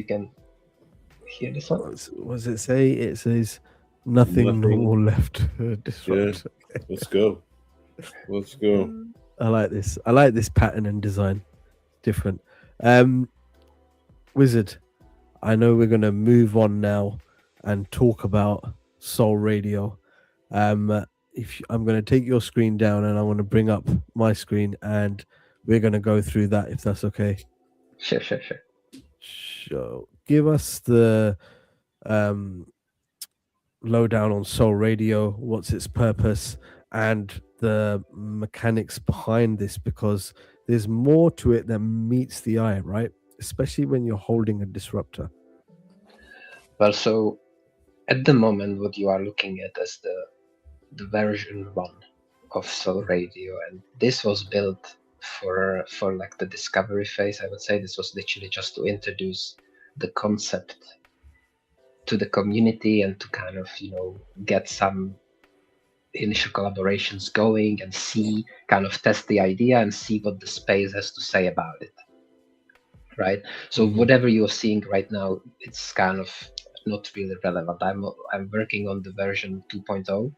can hear this one. What does it say? It says nothing more left. Disrupt. Yeah. Let's go. Let's go. I like this. I like this pattern and design. Different. Wizard, I know we're gonna move on now and talk about Soul Radio. If I'm going to take your screen down and I want to bring up my screen, and we're going to go through that, if that's okay. Sure. So give us the lowdown on Soul Radio, what's its purpose, and the mechanics behind this, because there's more to it than meets the eye, right? Especially when you're holding a disruptor. Well, so at the moment, what you are looking at is the version 1 of Soul Radio, and this was built for like the discovery phase. I would say this was literally just to introduce the concept to the community and to kind of get some initial collaborations going and test the idea and see what the space has to say about it, right? So whatever you're seeing right now, it's kind of not really relevant. I'm working on the version 2.0,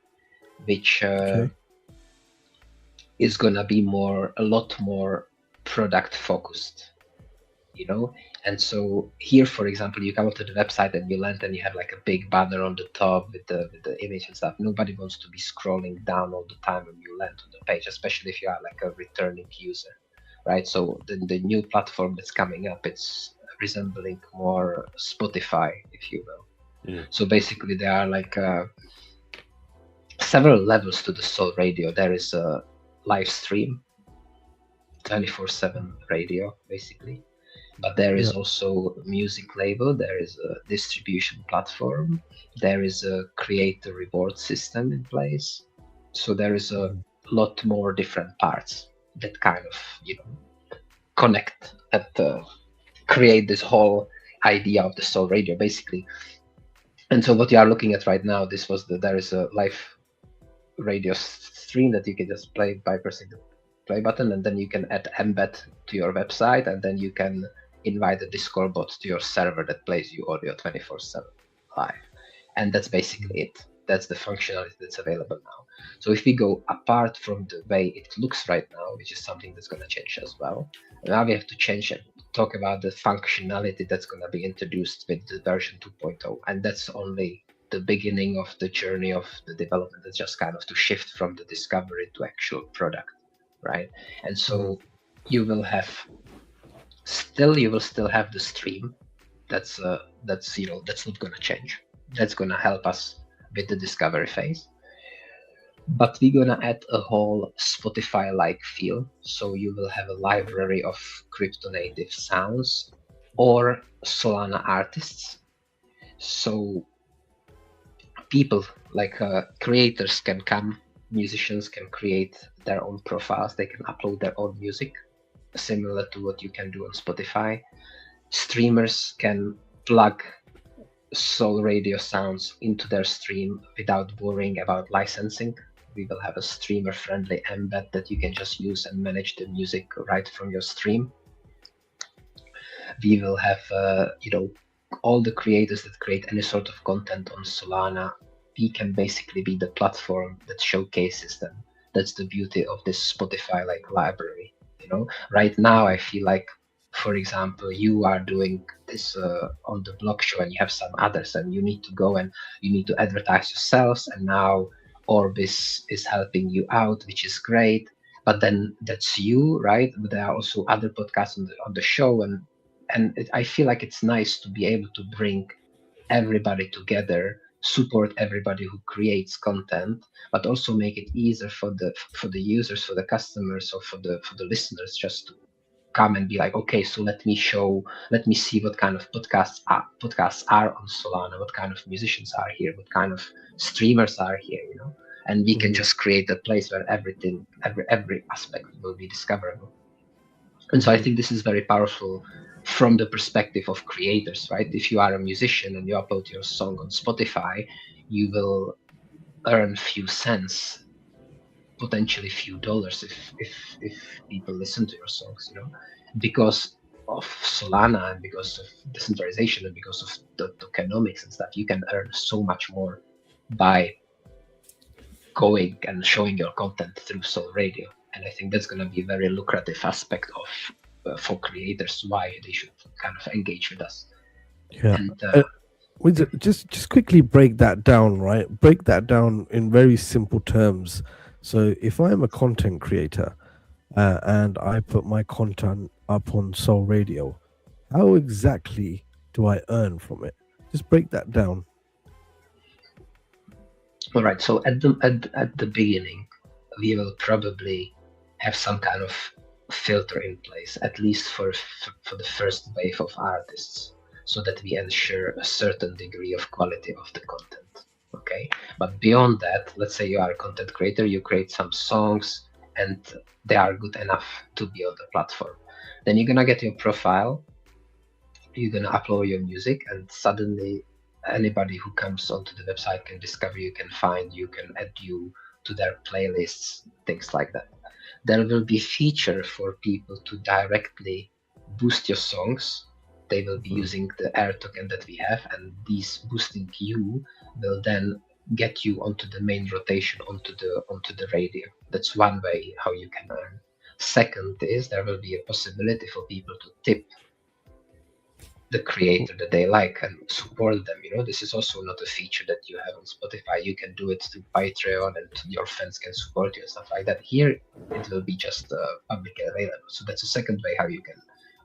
which is gonna be a lot more product focused, And so here, for example, you come up to the website and you land, and you have like a big banner on the top with the image and stuff. Nobody wants to be scrolling down all the time when you land on the page, especially if you are like a returning user, right? So the new platform that's coming up, it's resembling more Spotify, if you will. Yeah. So basically, there are like several levels to the Soul Radio. There is a live stream, 24/7 radio, basically. But there is also a music label. There is a distribution platform. There is a creator reward system in place. So there is a lot more different parts that kind of connect and create this whole idea of the Soul Radio, basically. And so what you are looking at right now, there is a live radio stream that you can just play by pressing the play button, and then you can add embed to your website, and then you can invite the Discord bot to your server that plays you audio 24/7 live. And that's basically it. That's the functionality that's available now. So if we go apart from the way it looks right now, which is something that's going to change as well, now we have to change and talk about the functionality that's going to be introduced with the version 2.0. And that's only the beginning of the journey of the development. It's just kind of to shift from the discovery to actual product, right? And so you will still have the stream. That's not going to change. That's going to help us with the discovery phase. But we're going to add a whole Spotify-like feel. So you will have a library of crypto-native sounds or Solana artists. So people like creators can come, musicians can create their own profiles. They can upload their own music similar to what you can do on Spotify. Streamers can plug Soul Radio sounds into their stream without worrying about licensing. We will have a streamer-friendly embed that you can just use and manage the music right from your stream. We will have, all the creators that create any sort of content on Solana. We can basically be the platform that showcases them. That's the beauty of this Spotify like library. Right now I feel like, for example, you are doing this on the blog show, and you have some others, and you need to go and you need to advertise yourselves. And now Orbis is helping you out, which is great. But then that's you, right? But there are also other podcasts on the show, and I feel like it's nice to be able to bring everybody together, support everybody who creates content, but also make it easier for the users, for the customers, or for the listeners just to come and be like, okay, so let me see what kind of podcasts are on Solana, what kind of musicians are here, what kind of streamers are here, and we can just create a place where every aspect will be discoverable. And so I think this is very powerful from the perspective of creators, right? If you are a musician and you upload your song on Spotify, you will earn few cents, potentially few dollars if people listen to your songs, because of Solana and because of decentralization and because of the tokenomics and stuff. You can earn so much more by going and showing your content through Soul Radio. And I think that's going to be a very lucrative aspect of for creators, why they should kind of engage with us. Yeah. And Just quickly break that down, right? Break that down in very simple terms. So if I'm a content creator and I put my content up on Soul Radio, how exactly do I earn from it? Just break that down. all right, so at the beginning, we will probably have some kind of filter in place, at least for the first wave of artists, so that we ensure a certain degree of quality of the content. Okay, but beyond that, let's say you are a content creator, you create some songs and they are good enough to be on the platform. Then you're gonna get your profile, you're gonna upload your music, and suddenly anybody who comes onto the website can discover you, can find you, can add you to their playlists, things like that. There will be feature for people to directly boost your songs. They will be using the air token that we have, and these boosting you will then get you onto the main rotation, onto the radio. That's one way how you can earn. Second is there will be a possibility for people to tip the creator that they like and support them. This is also not a feature that you have on Spotify. You can do it through Patreon, and your fans can support you and stuff like that. Here it will be just publicly available. So that's a second way how you can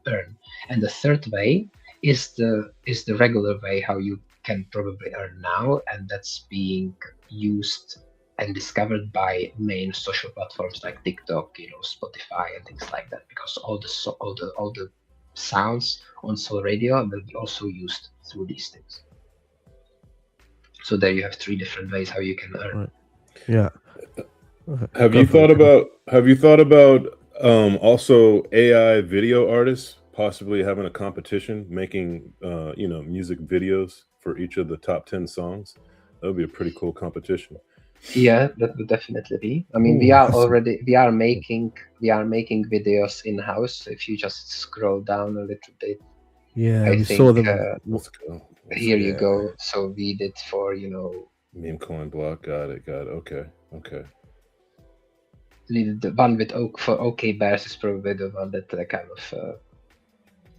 earn. And the third way is the regular way how you can probably earn now, and that's being used and discovered by main social platforms like TikTok, Spotify and things like that, because all the sounds on Soul Radio will be also used through these things. So there you have three different ways how you can earn. Right. Yeah. Have you thought about also AI video artists possibly having a competition, making music videos for each of the top 10 songs? That would be a pretty cool competition. Yeah, that would definitely be. I mean, we are making videos in house. If you just scroll down a little bit, Yeah, I we think saw them. Let's go. Here you go. So we did for meme coin block. Got it. Okay. The one with for OK Bears is probably the one that kind of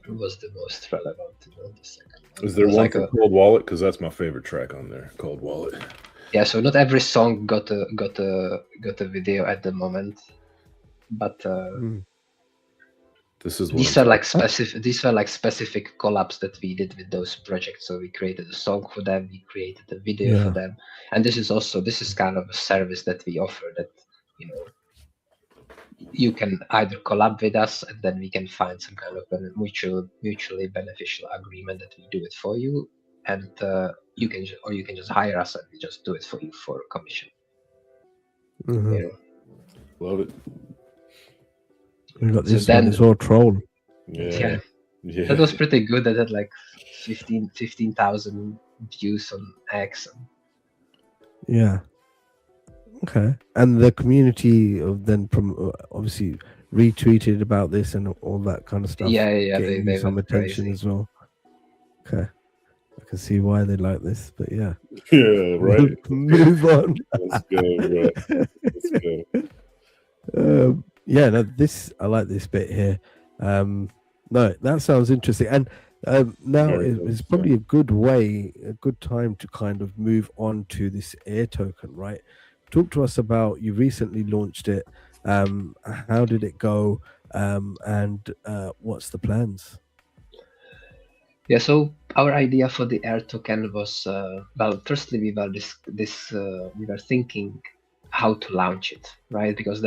was the most relevant. The second one. Is there one for Cold Wallet? Because that's my favorite track on there, Cold Wallet. Yeah, so not every song got a video at the moment, but these were like specific collabs that we did with those projects. So we created a song for them, we created a video for them, and this is kind of a service that we offer, that you can either collab with us, and then we can find some kind of a mutually beneficial agreement that we do it for you, and you can just hire us and we just do it for you for a commission. Love it. We got So this one then, as well, troll. Yeah. yeah, that was pretty good. That had like 15,000 views on X. Yeah. Okay. And the community of then obviously retweeted about this and all that kind of stuff. Yeah, Getting they you some went attention crazy. as well. Okay. I can see why they like this, but yeah. Yeah, right. Move on. Let's go, bro. Let's go. Yeah, no, I like this bit here. No, that sounds interesting. And now Very it's good. probably a good time to kind of move on to this air token, right? Talk to us about, you recently launched it. How did it go? And what's the plans? Yeah, so our idea for the air token was, well, firstly we were thinking how to launch it, right? Because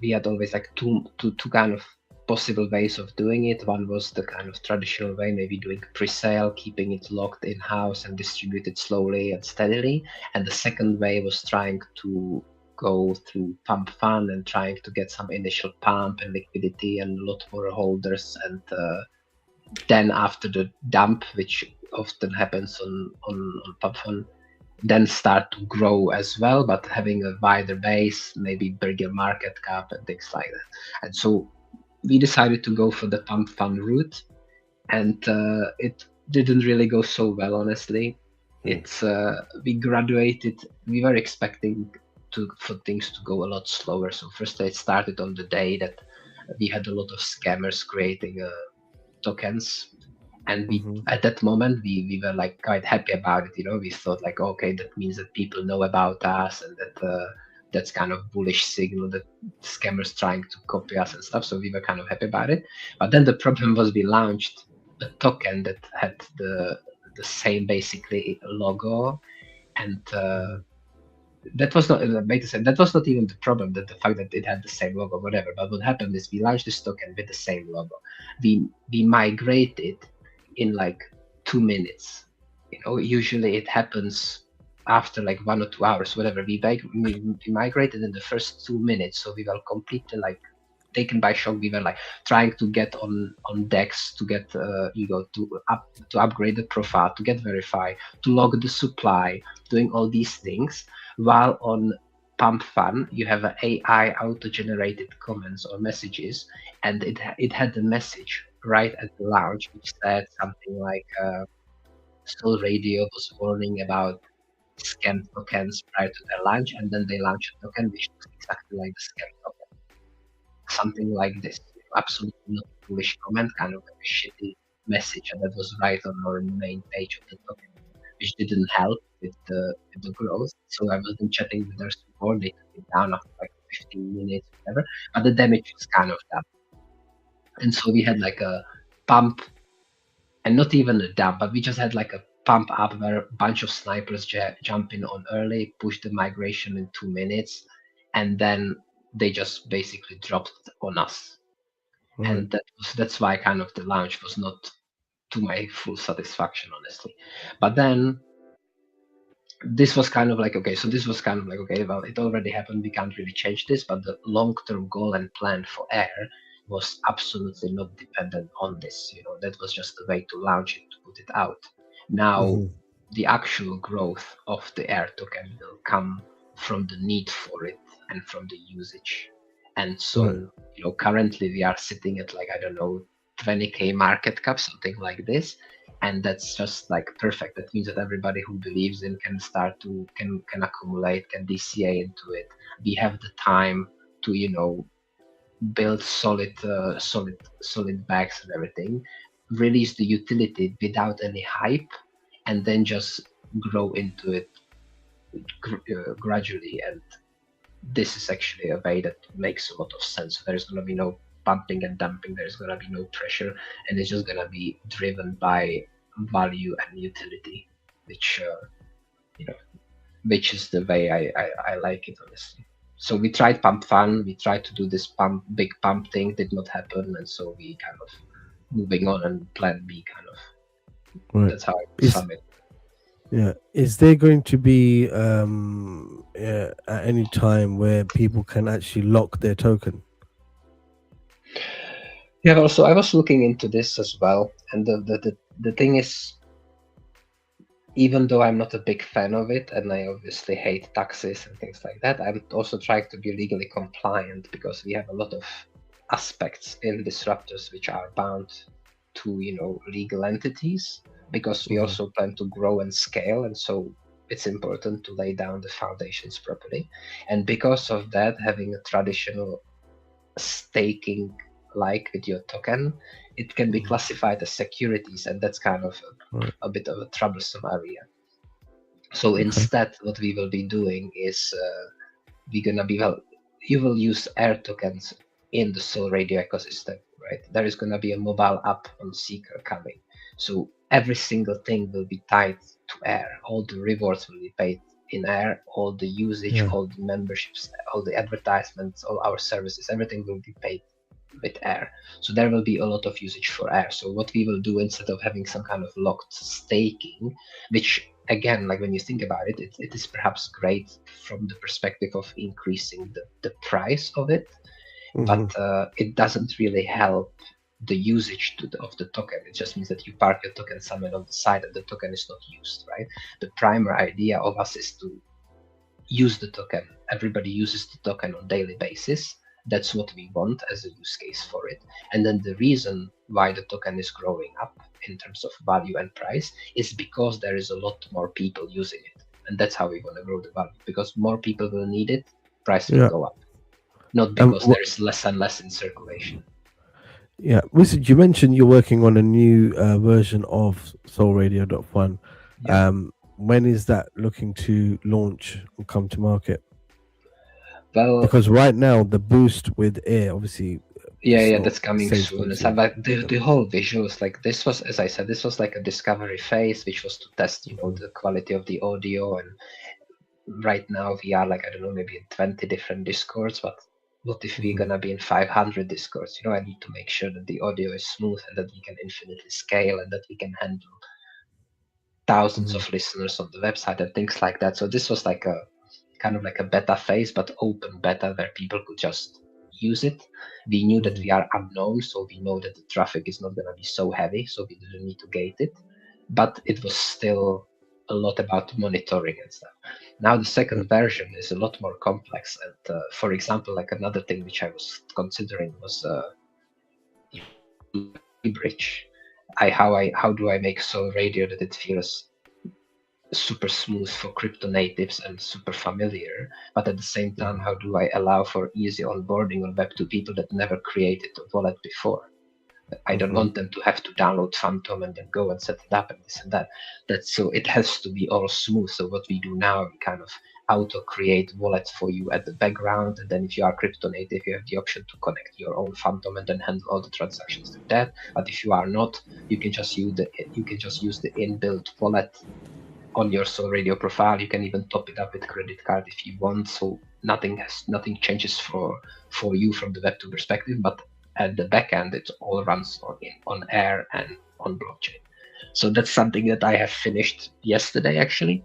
we had always like two kind of possible ways of doing it. One was the kind of traditional way, maybe doing pre-sale, keeping it locked in-house and distribute it slowly and steadily. And the second way was trying to go through pump fund and trying to get some initial pump and liquidity and a lot more holders, and then after the dump, which often happens on pump fund, then start to grow as well, but having a wider base, maybe bigger market cap and things like that. And so we decided to go for the pump fund route, and it didn't really go so well, honestly. It's we graduated. We were expecting for things to go a lot slower. So first, it started on the day that we had a lot of scammers creating tokens, and we at that moment we were like quite happy about it. We thought like, okay, that means that people know about us, and that that's kind of bullish signal that scammers trying to copy us and stuff. So we were kind of happy about it. But then the problem was we launched a token that had the same basically logo, and that was not that was not even the problem, that the fact that it had the same logo, whatever. But what happened is we launched this token with the same logo. We migrated in like 2 minutes. Usually it happens after like 1 or 2 hours, whatever. We migrated in the first 2 minutes, so we were completely like taken by shock. We were like trying to get on DEX to get to upgrade the profile, to get verified, to log the supply, doing all these things, while on pump fun you have an AI auto-generated comments or messages, and it had the message right at the launch which said something like Sol Radio was warning about scam tokens prior to their launch, and then they launched a token which looks exactly like the scam token, something like this. Absolutely not a foolish comment, kind of like a shitty message, and that was right on our main page of the token, which didn't help with the growth. So I was chatting with their support. They took it down after like 15 minutes, whatever. But the damage was kind of done. And so we had like a pump, and not even a dump, but we just had like a pump up where a bunch of snipers jump in on early, push the migration in 2 minutes, and then they just basically dropped on us. Right. And that's why kind of the launch was not to my full satisfaction, honestly. But then this was kind of like, okay, well, it already happened, we can't really change this, but the long-term goal and plan for Air was absolutely not dependent on this. That was just a way to launch it, to put it out. Now, the actual growth of the Air token will come from the need for it and from the usage. And so, currently we are sitting at like, I don't know, 20K market cap, something like this. And that's just like perfect. That means that everybody who believes in can start to can accumulate, can DCA into it. We have the time to build solid bags and everything, release the utility without any hype, and then just grow into it gradually. And this is actually a way that makes a lot of sense. There's going to be no pumping and dumping. There's going to be no pressure, and it's just going to be driven by value and utility, which is the way I like it, honestly. So we tried pump fun, we tried to do this big pump thing, did not happen, and so we kind of moving on and plan B kind of. Right. That's how I sum it. Yeah. Is there going to be at any time where people can actually lock their token? Yeah, also I was looking into this as well, and the thing is, even though I'm not a big fan of it, and I obviously hate taxes and things like that, I'm also trying to be legally compliant because we have a lot of aspects in disruptors which are bound to, legal entities, because we also plan to grow and scale, and so it's important to lay down the foundations properly. And because of that, having a traditional staking like with your token, it can be classified as securities, and that's kind of a bit of a troublesome area. So instead, what we will be doing is we're gonna be you will use air tokens in the Soul Radio ecosystem, right? There is gonna be a mobile app on Seeker coming, so every single thing will be tied to air. All the rewards will be paid in air. All the usage, all the memberships, all the advertisements, all our services, everything will be paid with air. So there will be a lot of usage for air. So what we will do, instead of having some kind of locked staking, which again, like when you think about it, it is perhaps great from the perspective of increasing the price of it, but it doesn't really help the usage of the token. It just means that you park your token somewhere on the side and the token is not used, right? The primary idea of us is to use the token. Everybody uses the token on a daily basis. That's what we want as a use case for it. And then the reason why the token is growing up in terms of value and price is because there is a lot more people using it. And that's how we want to grow the value, because more people will need it, price will go up. Not because there is less and less in circulation. Yeah, Wizard, you mentioned you're working on a new version of solradio.fun. Yeah. When is that looking to launch and come to market? Well, because right now the boost with air, obviously, yeah, that's coming soon. It's like the whole visuals, like this was, as I said, this was like a discovery phase, which was to test, the quality of the audio. And right now we are like, I don't know, maybe in 20 different Discords, but what if we're gonna be in 500 Discords? I need to make sure that the audio is smooth and that we can infinitely scale and that we can handle thousands of listeners on the website and things like that. So this was like a kind of like a beta phase, but open beta where people could just use it. We knew that we are unknown, so we know that the traffic is not going to be so heavy, so we didn't need to gate it. But it was still a lot about monitoring and stuff. Now the second version is a lot more complex. And for example, like another thing which I was considering was bridge. How do I make Soul Radio that it feels super smooth for crypto natives and super familiar, but at the same time, how do I allow for easy onboarding on Web2 people that never created a wallet before? I don't want them to have to download Phantom and then go and set it up and this and that. That's so it has to be all smooth. So what we do now, we kind of auto create wallets for you at the background, and then if you are crypto native, you have the option to connect your own Phantom and then handle all the transactions through that. But if you are not, you can just use the inbuilt wallet on your Soul Radio profile. You can even top it up with credit card if you want. So nothing changes for you from the Web2 perspective, but at the back end, it all runs on air and on blockchain. So that's something that I have finished yesterday, actually.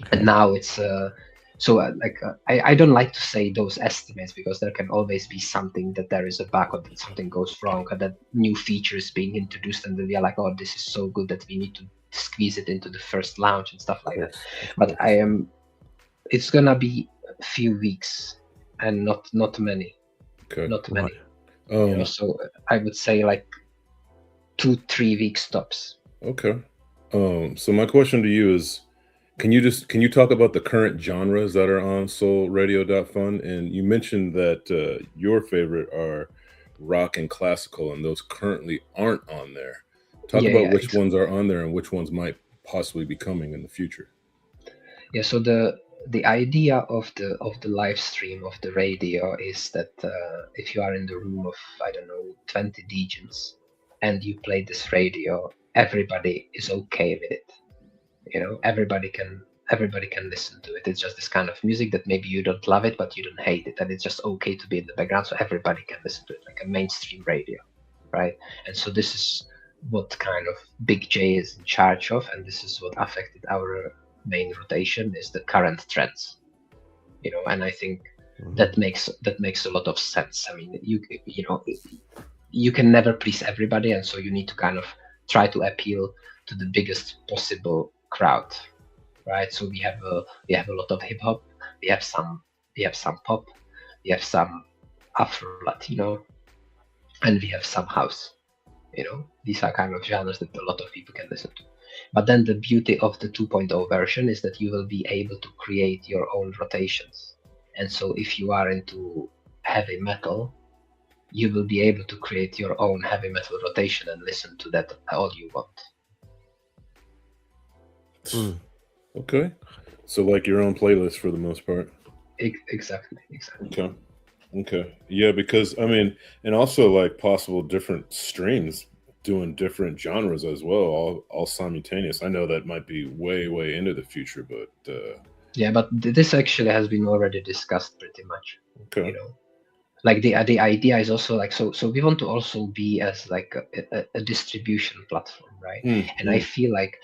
Okay. And now it's I don't like to say those estimates, because there can always be something that there is a bug or that something goes wrong, or that new feature is being introduced and then we are like, oh, this is so good that we need to squeeze it into the first launch and stuff like that. But it's gonna be a few weeks and not many. Okay. Not many. So I would say like 2-3 weeks tops. Okay. So my question to you is, can you talk about the current genres that are on solradio.fun? And you mentioned that your favorite are rock and classical, and those currently aren't on there. Talk about which ones are on there and which ones might possibly be coming in the future. Yeah, so the idea of the live stream of the radio is that if you are in the room of, I don't know, 20 DJs and you play this radio, everybody is okay with it. Everybody can listen to it. It's just this kind of music that maybe you don't love it, but you don't hate it, and it's just okay to be in the background, so everybody can listen to it, like a mainstream radio, right? And so this is what kind of Big J is in charge of, and this is what affected our main rotation, is the current trends, and I think that makes a lot of sense. I mean, you can never please everybody, and so you need to kind of try to appeal to the biggest possible crowd, right? So we have a lot of hip hop, we have some pop, we have some Afro Latino, and we have some house. These are kind of genres that a lot of people can listen to. But then the beauty of the 2.0 version is that you will be able to create your own rotations. And so if you are into heavy metal, you will be able to create your own heavy metal rotation and listen to that all you want. Okay. So like your own playlist for the most part. Exactly. Okay. Yeah, because I mean, and also like possible different streams doing different genres as well, all simultaneous. I know that might be way into the future, but yeah, but this actually has been already discussed pretty much. okay. Like the idea is also like so we want to also be as like a distribution platform, right? And I feel like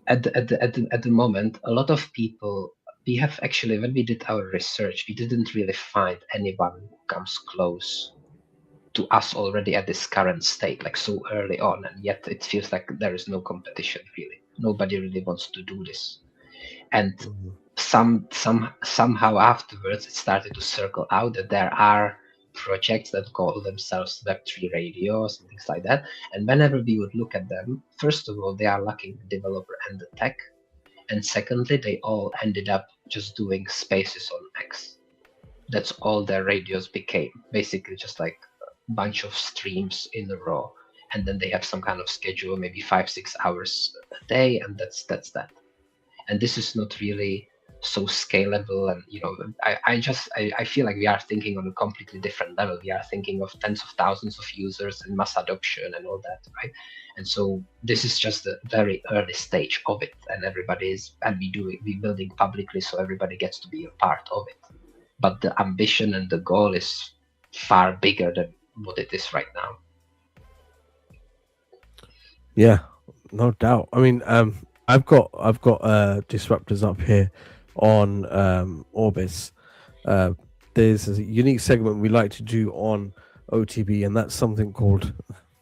at the moment, a lot of people, we have actually, when we did our research, we didn't really find anyone who comes close to us already at this current state, like so early on, and yet it feels like there is no competition really. Nobody really wants to do this, and somehow afterwards it started to circle out that there are projects that call themselves Web3 radios and things like that. And whenever we would look at them, first of all, they are lacking the developer and the tech. And secondly, they all ended up just doing spaces on X. That's all their radios became. Basically just like a bunch of streams in a row. And then they have some kind of schedule, maybe 5-6 hours a day, and that's that. And this is not really so scalable, and I feel like we are thinking on a completely different level. We are thinking of tens of thousands of users and mass adoption and all that, right? And so this is just the very early stage of it, and we building publicly, so everybody gets to be a part of it. But the ambition and the goal is far bigger than what it is right now. Yeah, no doubt. I mean, I've got disruptors up here on Orbis. There's a unique segment we like to do on OTB, and that's something called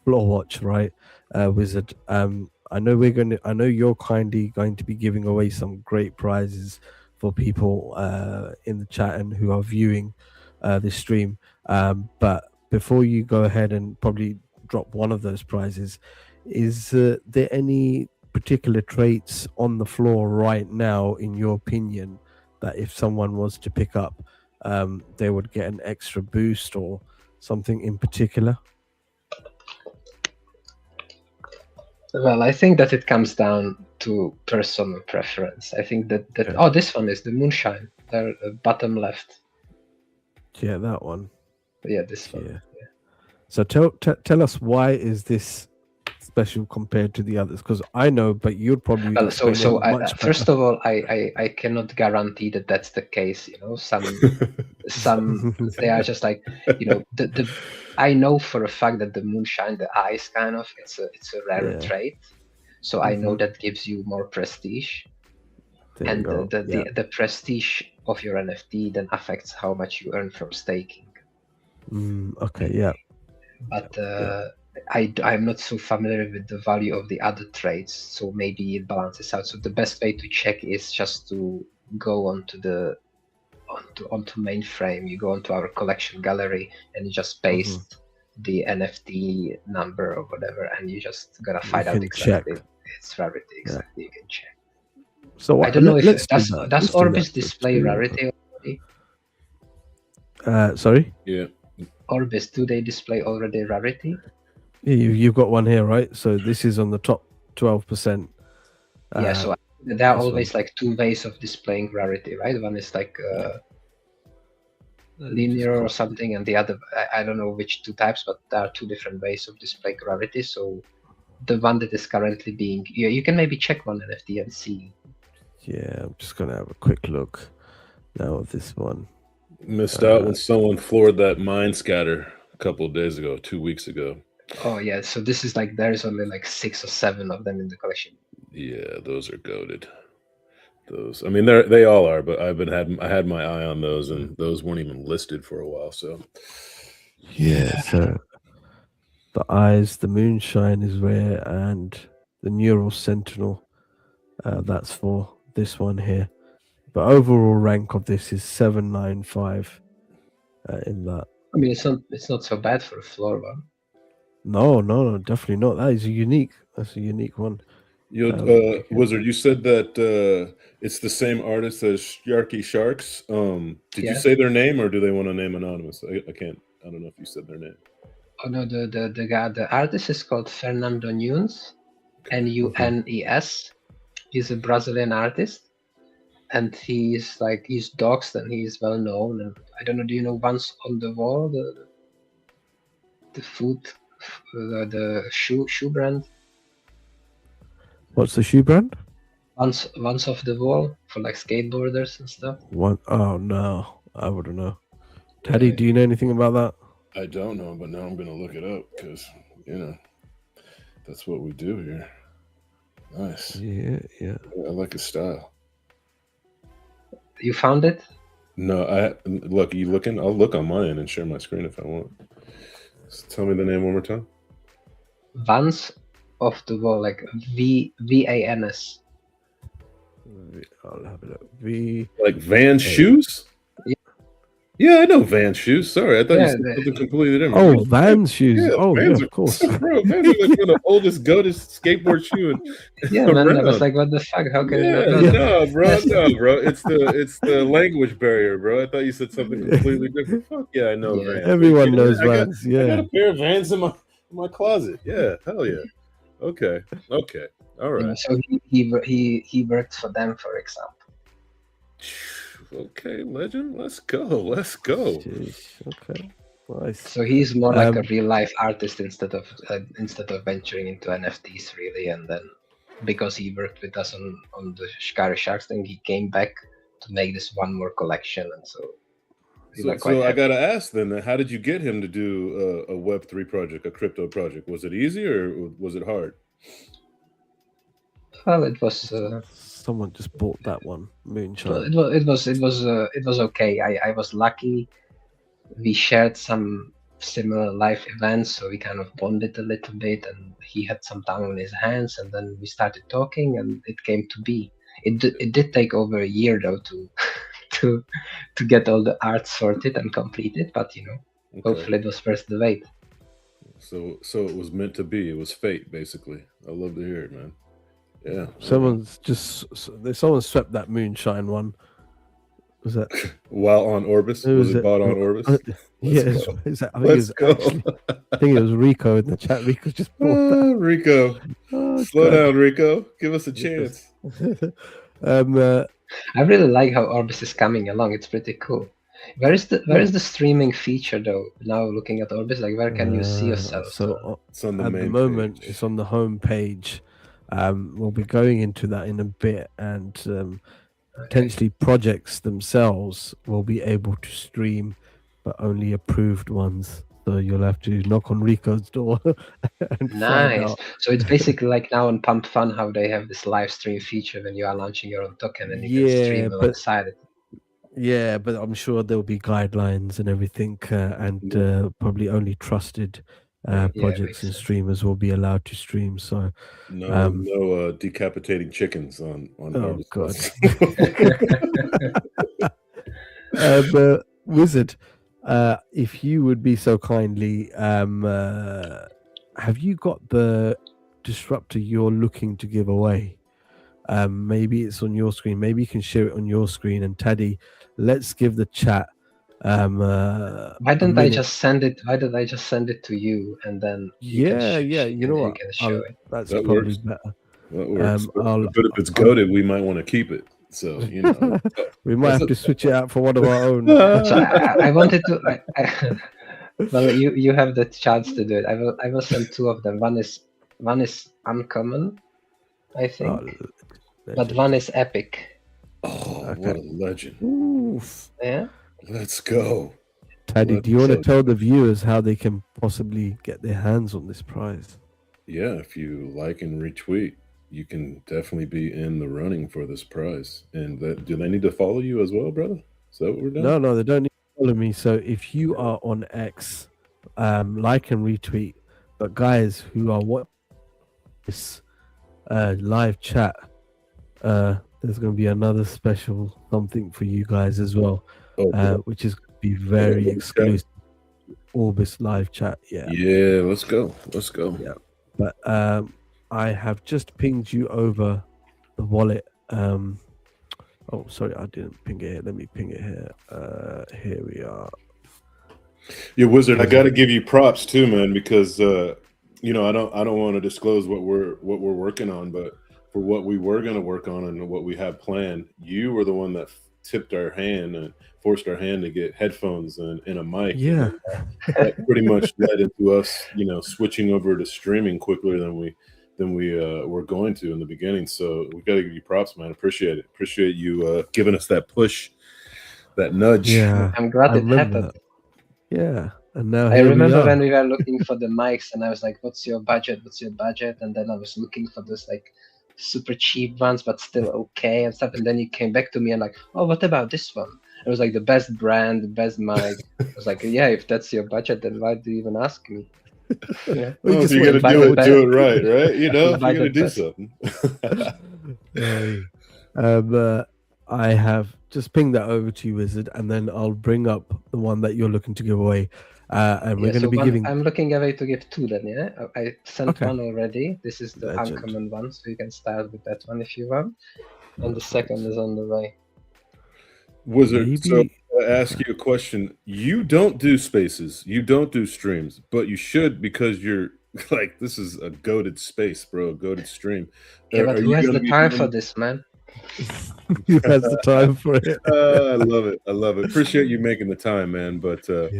Floor Watch, right? Wizard. I know you're kindly going to be giving away some great prizes for people in the chat and who are viewing this stream. But before you go ahead and probably drop one of those prizes, is there any particular traits on the floor right now, in your opinion, that if someone was to pick up, they would get an extra boost or something in particular? Well, I think that it comes down to personal preference. I think that Yeah. this one is the Moonshine, the bottom left. Yeah, that one. Yeah, this one. Yeah. So tell us, why is this special compared to the others? Because I know, but you'd probably Well, explain so it much first better. of all, I cannot guarantee that that's the case. Some they are just like, the I know for a fact that the Moonshine, the eyes kind of, it's a rare trait. So I know that gives you more prestige. There And you go. the prestige of your NFT then affects how much you earn from staking. Okay, yeah. But I'm not so familiar with the value of the other traits, so maybe it balances out. So the best way to check is just to go onto Mainframe. You go onto our collection gallery and you just paste the NFT number or whatever, and you just gotta find out exactly its rarity. Exactly, you can check. So I don't know if does Orbis display rarity already? Sorry? Yeah. Orbis, do they display already rarity? Yeah, you've got one here, right? So this is on the top 12%. Yeah, so there are always like two ways of displaying rarity, right? One is like linear or something, and the other, I don't know which two types, but there are two different ways of displaying rarity. So the one that is currently being, you can maybe check one NFT and see. Yeah, I'm just gonna have a quick look now of this one. Missed out when someone floored that mind scatter a couple of days ago, 2 weeks ago. Oh yeah, so this is like, there's only like 6 or 7 of them in the collection. Yeah, those are goated. Those, I mean, they all are, but I had my eye on those, and those weren't even listed for a while. So yeah. So The eyes, the moonshine is rare, and the neural sentinel. That's for this one here. But overall rank of this is 795 in that. I mean, it's not so bad for a floor one. No, definitely not. That is a unique. That's a unique one. Wizard, you said that it's the same artist as Sharky Sharks. Did you say their name, or do they want to name anonymous? I can't. I don't know if you said their name. Oh no, the guy, the artist is called Fernando Nunes, Nunes. He's a Brazilian artist, and he's doxed and he's well known. And I don't know, do you know Once on the Wall, the food, the shoe brand? What's the shoe brand? Once off the Wall for like skateboarders and stuff. Oh no, I wouldn't know. Teddy, do you know anything about that? I don't know, but now I'm gonna look it up because that's what we do here. Nice. Yeah. I like his style. You found it? No, look. You looking? I'll look on my end and share my screen if I want. So tell me the name one more time. Vans off the Wall, like VANS. I'll have a look. Like Vans shoes? Yeah, I know Vans shoes. Sorry, I thought you said something completely different. Oh, Vans shoes. Yeah, Vans of course. Bro, Vans are like one of the oldest goatest skateboard shoe. Yeah, man, I was like, what the fuck? How can you not know that? No, bro. It's the language barrier, bro. I thought you said something completely different. Fuck yeah, I know Vans. Everyone knows Vans. I got a pair of Vans in my closet. Yeah, hell yeah. Okay. All right. So he worked for them, for example. Okay, legend. Let's go. Jeez, okay. Nice. So he's more like a real life artist instead of venturing into NFTs, really. And then because he worked with us on the Shikari Sharks thing, he came back to make this one more collection, and so. So I gotta ask then, how did you get him to do a Web3 project, a crypto project? Was it easy or was it hard? Well, it was. Someone just bought that one, Moonshine. It was okay. I was lucky. We shared some similar life events, so we kind of bonded a little bit, and he had some time on his hands, and then we started talking, and it came to be. It did take over a year though to get all the art sorted and completed, but hopefully it was worth the wait. So it was meant to be. It was fate, basically. I love to hear it, man. Yeah. Someone swept that Moonshine one. Was that while on Orbis? Was it bought on Orbis? I think it was Rico in the chat. Rico just bought that. Rico. Slow down, Rico. Give us a chance. I really like how Orbis is coming along. It's pretty cool. Where is the streaming feature though? Now looking at Orbis, like where can you see yourself? So it's on the at main the moment, page. It's on the home page. We'll be going into that in a bit, and potentially projects themselves will be able to stream, but only approved ones. So you'll have to knock on Rico's door. And nice. So it's basically like now on Pump Fun, how they have this live stream feature when you are launching your own token and you can stream alongside it. Yeah, but I'm sure there'll be guidelines and everything, and probably only trusted projects and streamers will be allowed to stream. So no decapitating chickens on oh god. Wizard, if you would be so kindly, have you got the disruptor you're looking to give away? Maybe it's on your screen. Maybe you can share it on your screen. And Teddy, let's give the chat. Why don't I just send it? Why did I just send it to you and then? You know what? That's probably better. That works. But if it's goated, we might want to keep it. So we might have to switch it out for one of our own. So I wanted to. Well, you have the chance to do it. I will send two of them. One is uncommon, I think, but one is epic. Oh, okay. What a legend! Oof. Yeah. Let's go. Teddy, do you want to tell the viewers how they can possibly get their hands on this prize? Yeah, if you like and retweet, you can definitely be in the running for this prize. And do they need to follow you as well, brother? Is that what we're doing? No, they don't need to follow me. So if you are on X, like and retweet But guys who are watching this live chat, there's going to be another special something for you guys as well, which is going to be very exclusive. Orbis live chat. Yeah, let's go. Yeah, but I have just pinged you over the wallet. Oh, sorry, I didn't ping it here. Let me ping it here. Here we are. Yeah, Wizard, I got to give you props too, man, because I don't want to disclose what we're working on, but for what we were going to work on and what we have planned, you were the one that tipped our hand and forced our hand to get headphones and a mic. Yeah, that pretty much led into us, switching over to streaming quicker than we were going to in the beginning. So we got to give you props, man. Appreciate it. Appreciate you giving us that push, that nudge. Yeah, I'm glad it happened. That. Yeah, and now I remember when we were looking for the mics, and I was like, "What's your budget? What's your budget?" And then I was looking for those like super cheap ones, but still okay and stuff. And then you came back to me and like, "Oh, what about this one?" It was like the best brand, the best mic. I was like, "Yeah, if that's your budget, then why do you even ask me?" Yeah. Well, if you're gonna do it right? You know, if you're gonna do something. I have just pinged that over to you, Wizard, and then I'll bring up the one that you're looking to give away. And we're going to be giving. I'm looking away to give two. Then, yeah, I sent one already. This is the uncommon one, so you can start with that one if you want. And the second is on the way. Wizard, so I ask you a question. You don't do spaces, you don't do streams, but you should, because you're like, this is a goated space, bro, a goated stream. Yeah, but who has the time for this, man? Who has the time for it? I love it. I love it. Appreciate you making the time, man. But I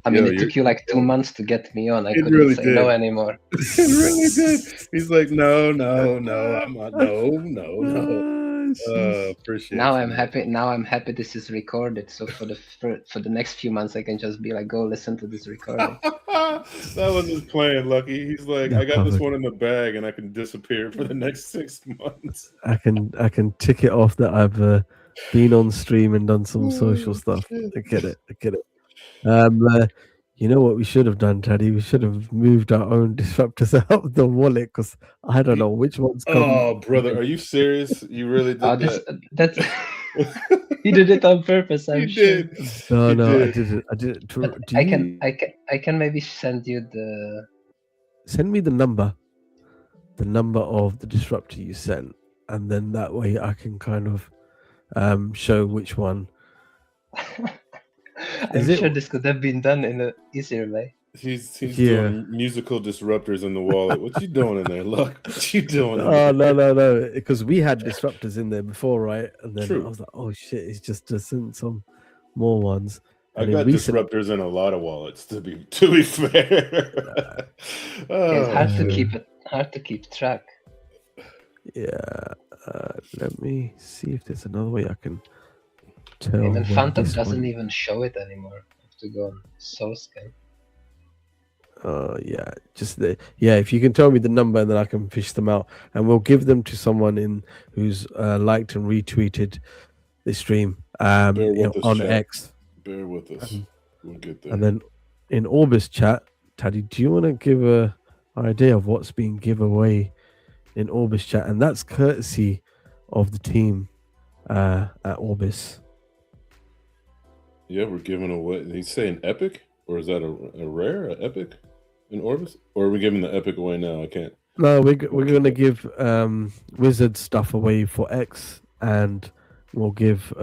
mean, it took you like 2 months to get me on. I couldn't really say did. no anymore. It really did. He's like, no, I'm not. No. Appreciate. Now I'm happy. Now I'm happy this is recorded. So for the next few months, I can just be like, go listen to this recording. That was his plan, Lucky. He's like, I got this one in the bag, and I can disappear for the next 6 months. I can tick it off that I've been on stream and done some social stuff. I get it. You know what we should have done, Teddy? We should have moved our own disruptors out of the wallet, because I don't know which one's coming. Oh, brother, are you serious? You really did that? That's he did it on purpose. I'm sure. No, I didn't. I can maybe send you the. Send me the number of the disruptor you sent, and then that way I can kind of show which one. I'm sure this could have been done in an easier way. He's doing musical disruptors in the wallet. What you doing in there? Look, what you doing? Oh, no, because we had disruptors in there before, right? And then I was like, oh shit, it's just sent some more ones. I got disruptors in a lot of wallets, to be fair. It's hard to keep track. Yeah, let me see if there's another way I can tell. Even Phantom doesn't even show it anymore. I have to go on SourceScan. If you can tell me the number, and then I can fish them out, and we'll give them to someone who's liked and retweeted the stream on X. Bear with us. We'll get there. And then in Orbis chat, Taddy, do you want to give an idea of what's being given away in Orbis chat? And that's courtesy of the team at Orbis. Yeah, we're giving away. Did he say an epic? Or is that a rare, an epic in Orbis? Or are we giving the epic away now? I can't. No, we're going to give Wizard stuff away for X, and we'll give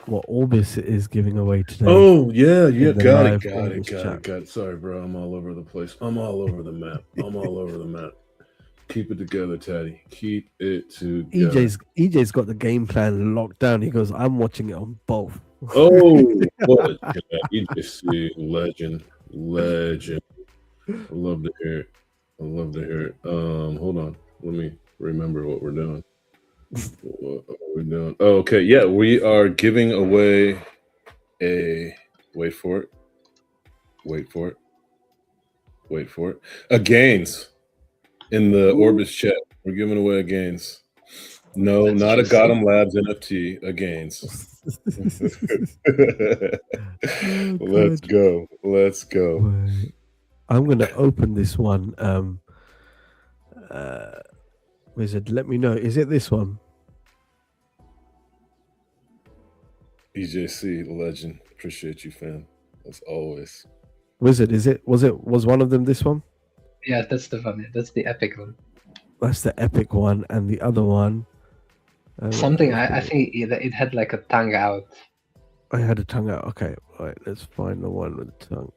what Orbis is giving away today. Oh, yeah. Got it. Sorry, bro. I'm all over the place. I'm all over the map. Keep it together, Taddy. Keep it together. EJ's got the game plan locked down. He goes, I'm watching it on both. Oh, what? EJ, legend. I love to hear it. Hold on. Let me remember what we're doing. What are we doing? Oh, okay. Yeah, we are giving away wait for it. A Gains in the Orbis chat. We're giving away a Gains. No, that's not a Gotham Labs NFT, a Gains. Let's go. I'm gonna open this one. Wizard, let me know. Is it this one? EJC, the legend. Appreciate you, fam. As always. Wizard, is it? Was one of them this one? Yeah, that's the one. That's the epic one. That's the epic one, and the other one. Something I think it had like a tongue out. I had a tongue out. Okay, right. Let's find the one with the tongue.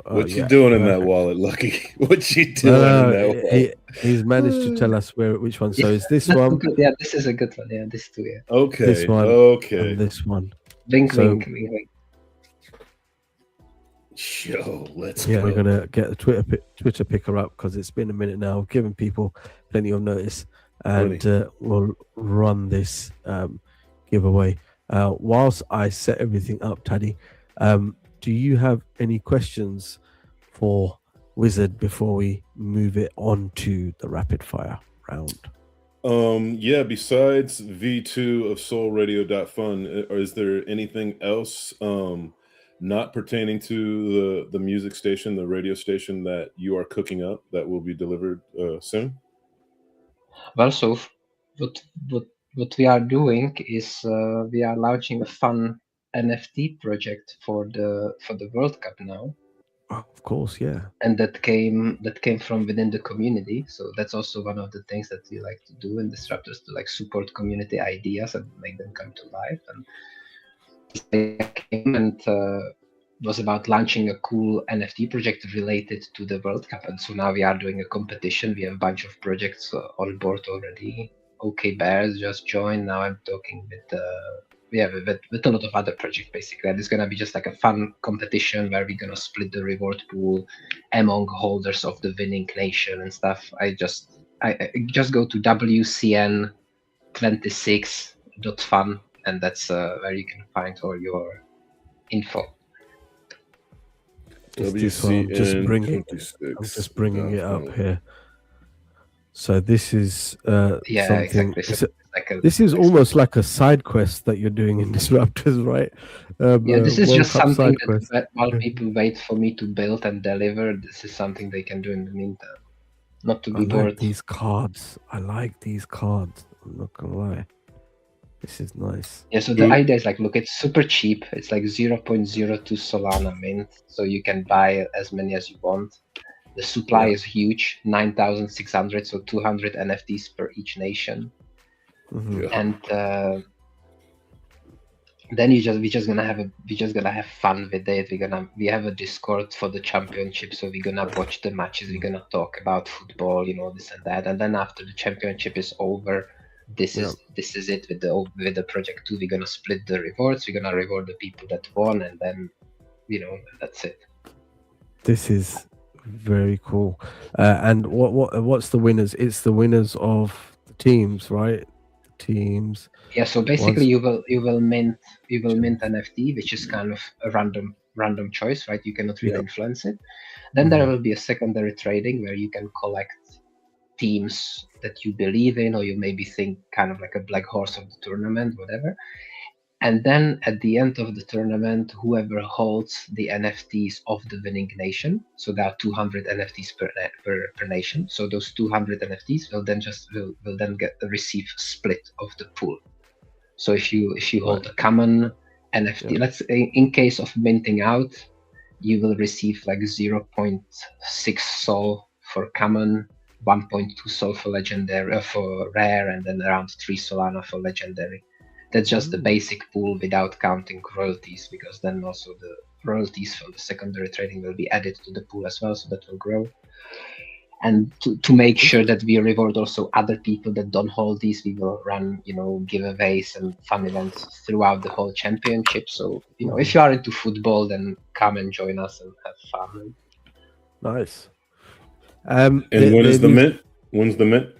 What you doing in that wallet, Lucky? What you doing in that wallet? He's managed to tell us which one. So is this That's one? good. Yeah, this is a good one. Yeah, this too. Yeah. Okay. This one. Okay. And this one. Wink, So- wink, wink, wink. Yo, let's Yeah, go. we're gonna get the Twitter picker up because it's been a minute now. We've given people plenty of notice, and we'll run this giveaway. Whilst I set everything up, Taddy, do you have any questions for Wizard before we move it on to the rapid fire round? Yeah, besides V2 of solradio.fun, is there anything else not pertaining to the music station, the radio station that you are cooking up that will be delivered soon? Well, so what we are doing is we are launching a fun NFT project for the World Cup now, Oh, of course, yeah. and that came from within the community. So that's also one of the things that we like to do in Disruptors, to like support community ideas and make them come to life. And they came and was about launching a cool NFT project related to the World Cup. And so now we are doing a competition. We have a bunch of projects on board already. OK Bears just joined. Now I'm talking with with a lot of other projects basically. And it's gonna be just like a fun competition where we're gonna split the reward pool among holders of the winning nation and stuff. I just go to WCN26.fun, and that's where you can find all your info. It's this one. I'm just bringing it up here. So this is something. Exactly. This is almost like a side quest that you're doing in Disruptors, right? This is World just Cup something side that while people wait for me to build and deliver, this is something they can do in the meantime. Not to be bored. These cards. I like these cards. I'm not gonna lie. This is nice. Yeah, so the idea is like, look, it's super cheap. It's like 0.02 Solana mint, so you can buy as many as you want. The supply is huge, 9,600, so 200 NFTs per each nation. Mm-hmm. And then we're just gonna have fun with it. We have a Discord for the championship, so we're gonna watch the matches. We're gonna talk about football, this and that. And then after the championship is over, this is it with the project 2. We're gonna split the rewards. We're gonna reward the people that won, and then that's it. This is very cool. And what's the winners? It's the winners of the teams, right? The teams. Yeah. So basically, you will mint NFT, which is kind of a random choice, right? You cannot really influence it. Then there will be a secondary trading where you can collect teams that you believe in, or you maybe think kind of like a black horse of the tournament, whatever. And then at the end of the tournament, whoever holds the NFTs of the winning nation, so there are 200 NFTs per nation. So those 200 NFTs will then receive split of the pool. So if you hold a common NFT, let's say in case of minting out, you will receive like 0.6 Sol for common, 1.2 Sol for legendary, for rare, and then around 3 Solana for legendary. That's just the basic pool without counting royalties, because then also the royalties from the secondary trading will be added to the pool as well, so that will grow. And to make sure that we reward also other people that don't hold these, we will run, giveaways and fun events throughout the whole championship. So, if you are into football, then come and join us and have fun. Nice. And when is the mint? When's the mint?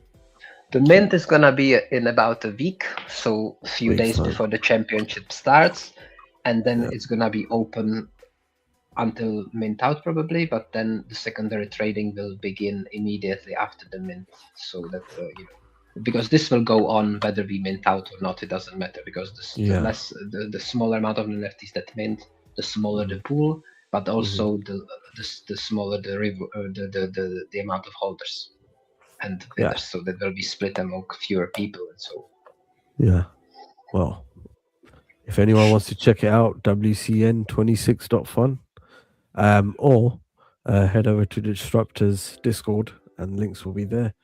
The mint is gonna be in about a week, so a few days before the championship starts, and then it's gonna be open until mint out probably, but then the secondary trading will begin immediately after the mint, so that because this will go on whether we mint out or not, it doesn't matter, because the smaller amount of NFTs that mint, the smaller the pool, but also the smaller the amount of holders and winners, so that will be split among fewer people, and so. Yeah. Well, if anyone wants to check it out, WCN26.fun, or head over to the Disruptors Discord, and links will be there.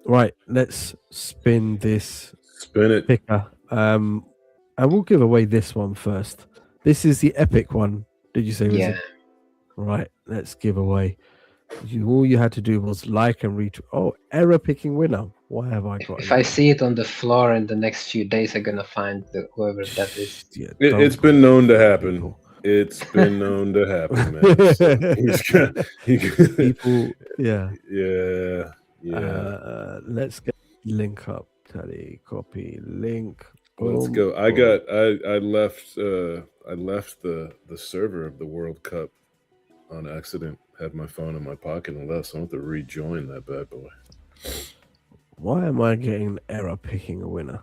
Right, let's spin this Spin it. picker. And we'll give away this one first. This is the epic one. Did you say? Yeah. Right, let's give away. All you had to do was like and retweet. Oh, error picking winner. Why have I got? If I see it on the floor in the next few days, I'm gonna find whoever that is. Yeah, It's been known to happen. It's been known to happen, man. So people, yeah. Let's get link up. Tally, copy, link. Let's go. I left the server of the World Cup on accident. Had my phone in my pocket and left, so I want to rejoin that bad boy. Why am I getting error picking a winner?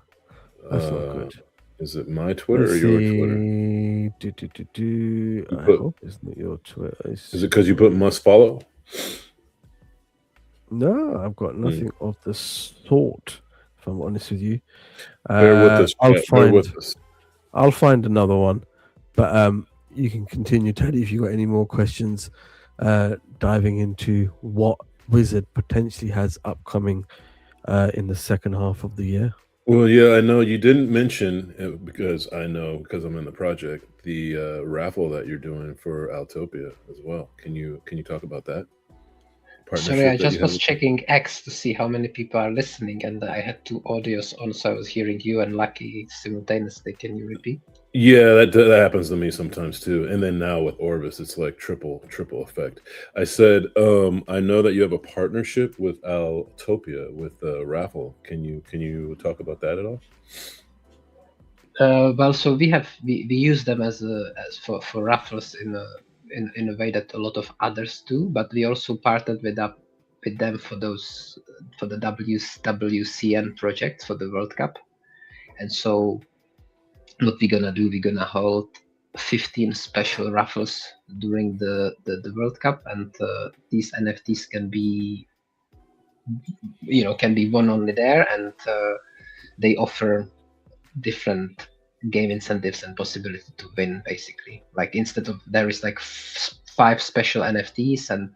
That's not good. Is it my Twitter or your Twitter? I hope it's not your Twitter. Is it because you put must follow? No, I've got nothing of the sort, if I'm honest with you. Bear with us. I'll find another one. But you can continue, Teddy, if you've got any more questions, diving into what Wizard potentially has upcoming in the second half of the year. Well, yeah, I know you didn't mention, because I'm in the project, the raffle that you're doing for Altopia as well. Can you talk about that? Sorry, I just was checking X to see how many people are listening, and I had two audios on, so I was hearing you and Lucky simultaneously. Can you repeat? Yeah, that happens to me sometimes too. And then now with Orbis, it's like triple effect. I said, I know that you have a partnership with Altopia with raffle. Can you talk about that at all? Well, so we use them as for raffles in a way that a lot of others do, but we also partnered with them for the WCN project for the World Cup. And so what we're gonna do, we're gonna hold 15 special raffles during the World Cup, and these NFTs can be won only there, and they offer different game incentives and possibility to win, basically. Like instead of, there is like 5 special NFTs, and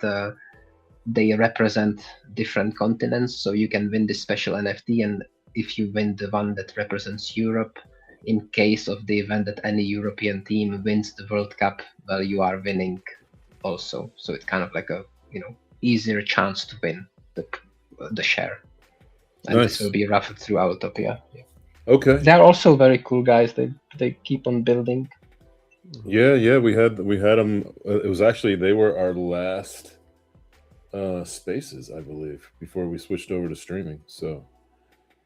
they represent different continents, so you can win this special NFT, and if you win the one that represents Europe, in case of the event that any European team wins the World Cup, well, you are winning also. So it's kind of like a easier chance to win the share. And Nice. This will be raffled through Autopia. Yeah. Okay. They're also very cool guys. They keep on building. Yeah. We had them. It was actually, they were our last spaces, I believe, before we switched over to streaming. So,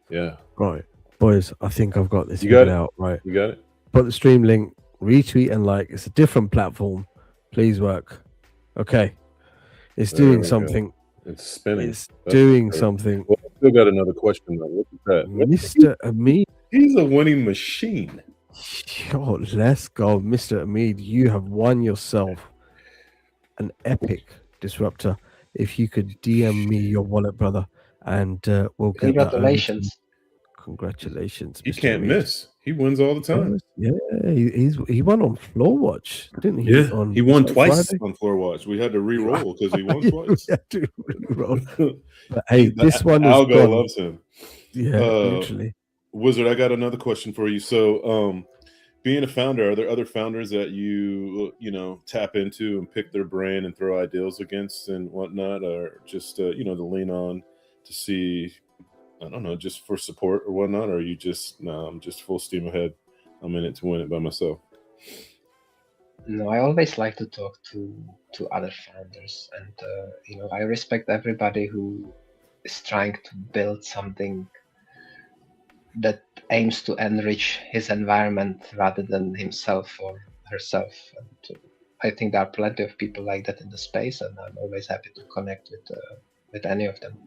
yeah. Right. Boys, I think I've got this figured out. Right. You got it? Put the stream link, retweet and like. It's a different platform. Please work. Okay. It's doing something. It's spinning. It's doing something. Well, I still got another question though. Look at that. Mr. Amid. He's a winning machine. Oh, let's go. Mr. Amid, you have won yourself an epic disruptor. If you could DM me your wallet, brother, and we'll get Congratulations. Congratulations. He Mr. can't Amid. miss. He wins all the time. Yeah, he won on Floor Watch, didn't he? Yeah, he won twice Friday? on Floor Watch. We had to re-roll because he won twice. We had to re-roll. But hey, this one is Algo gone. loves him. Yeah, literally. Wizard, I got another question for you. So, being a founder, are there other founders that you tap into and pick their brain and throw ideals against and whatnot, or just to lean on to see, I don't know, just for support or whatnot? Or are you just, no, I'm just full steam ahead, I'm in it to win it by myself? No, I always like to talk to other founders, and I respect everybody who is trying to build something that aims to enrich his environment rather than himself or herself. And I think there are plenty of people like that in the space, and I'm always happy to connect with any of them.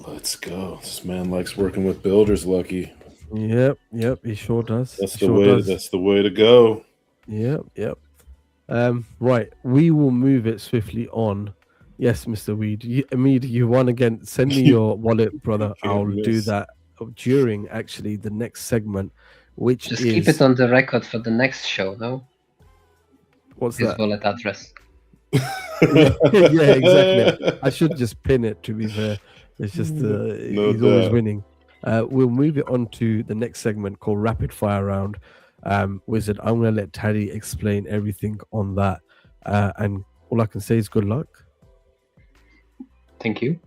Let's go. This man likes working with builders, Lucky. Yep, he sure does. That's the way to go. Yep. Right, we will move it swiftly on. Yes, Mr. Weed. Amid, you won again. Send me your wallet, brother. Can't I'll do miss. that during actually the next segment, which Just keep it is on the record for the next show, no? what's His that? wallet address. Yeah, exactly. I should just pin it. To be fair, it's just No he's always doubt. winning. We'll move it on to the next segment called Rapid Fire Round. Wizard, I'm gonna let Taddy explain everything on that, and all I can say is good luck. Thank you.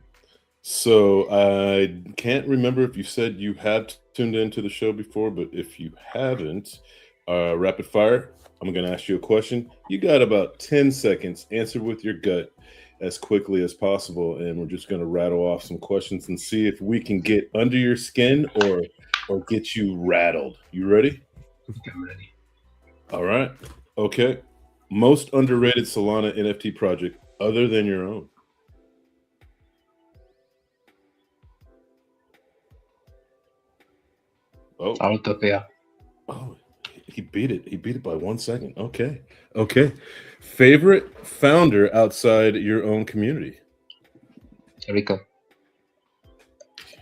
So I can't remember if you said you had tuned into the show before, but if you haven't, rapid fire, I'm going to ask you a question. You got about 10 seconds. Answer with your gut as quickly as possible, and we're just going to rattle off some questions and see if we can get under your skin or get you rattled. You ready? I'm ready. All right. Okay. Most underrated Solana NFT project other than your own. Oh, Autopia. oh, he beat it. He beat it by 1 second. Okay. Okay. Favorite founder outside your own community? Rico.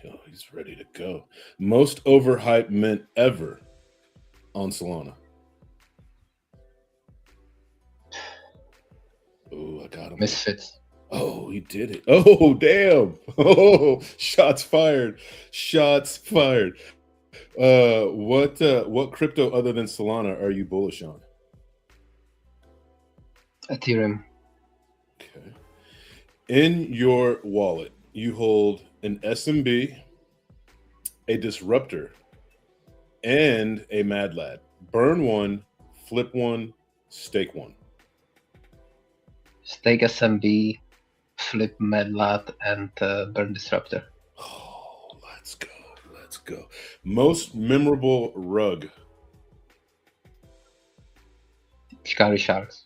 Oh, he's ready to go. Most overhyped mint ever on Solana. Oh, I got him. Misfits. Oh, he did it. Oh, damn. Oh, shots fired. Shots fired. What crypto other than Solana are you bullish on? Ethereum. Okay. In your wallet, you hold an SMB, a disruptor, and a mad lad. Burn one, flip one, stake one. Stake SMB, flip Medlat, and burn Disruptor. Oh, let's go. Let's go. Most memorable rug. Shikari Sharks.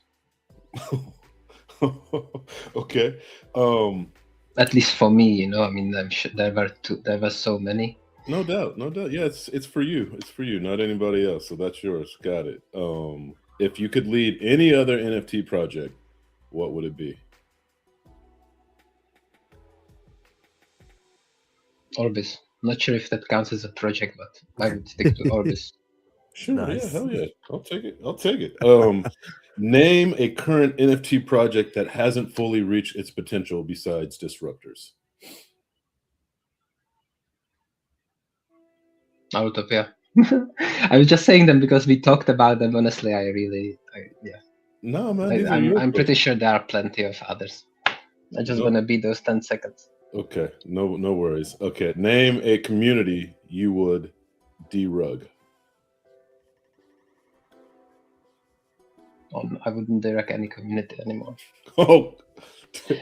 Okay. At least for me, you know. I mean, I'm sure there were so many. No doubt, no doubt. Yeah, it's for you. It's for you, not anybody else. So that's yours. Got it. If you could lead any other NFT project, what would it be? Orbis. Not sure if that counts as a project, but I would stick to Orbis. Sure, Nice. yeah, hell yeah. I'll take it. I'll take it. Name a current NFT project that hasn't fully reached its potential besides disruptors. Autopia. I was just saying them because we talked about them. Honestly, yeah. No, man. these are I'm your pretty sure there are plenty of others. I just Nope. want to be those 10 seconds. Okay, no worries. Okay, name a community you would derug. I wouldn't direct any community anymore. Oh,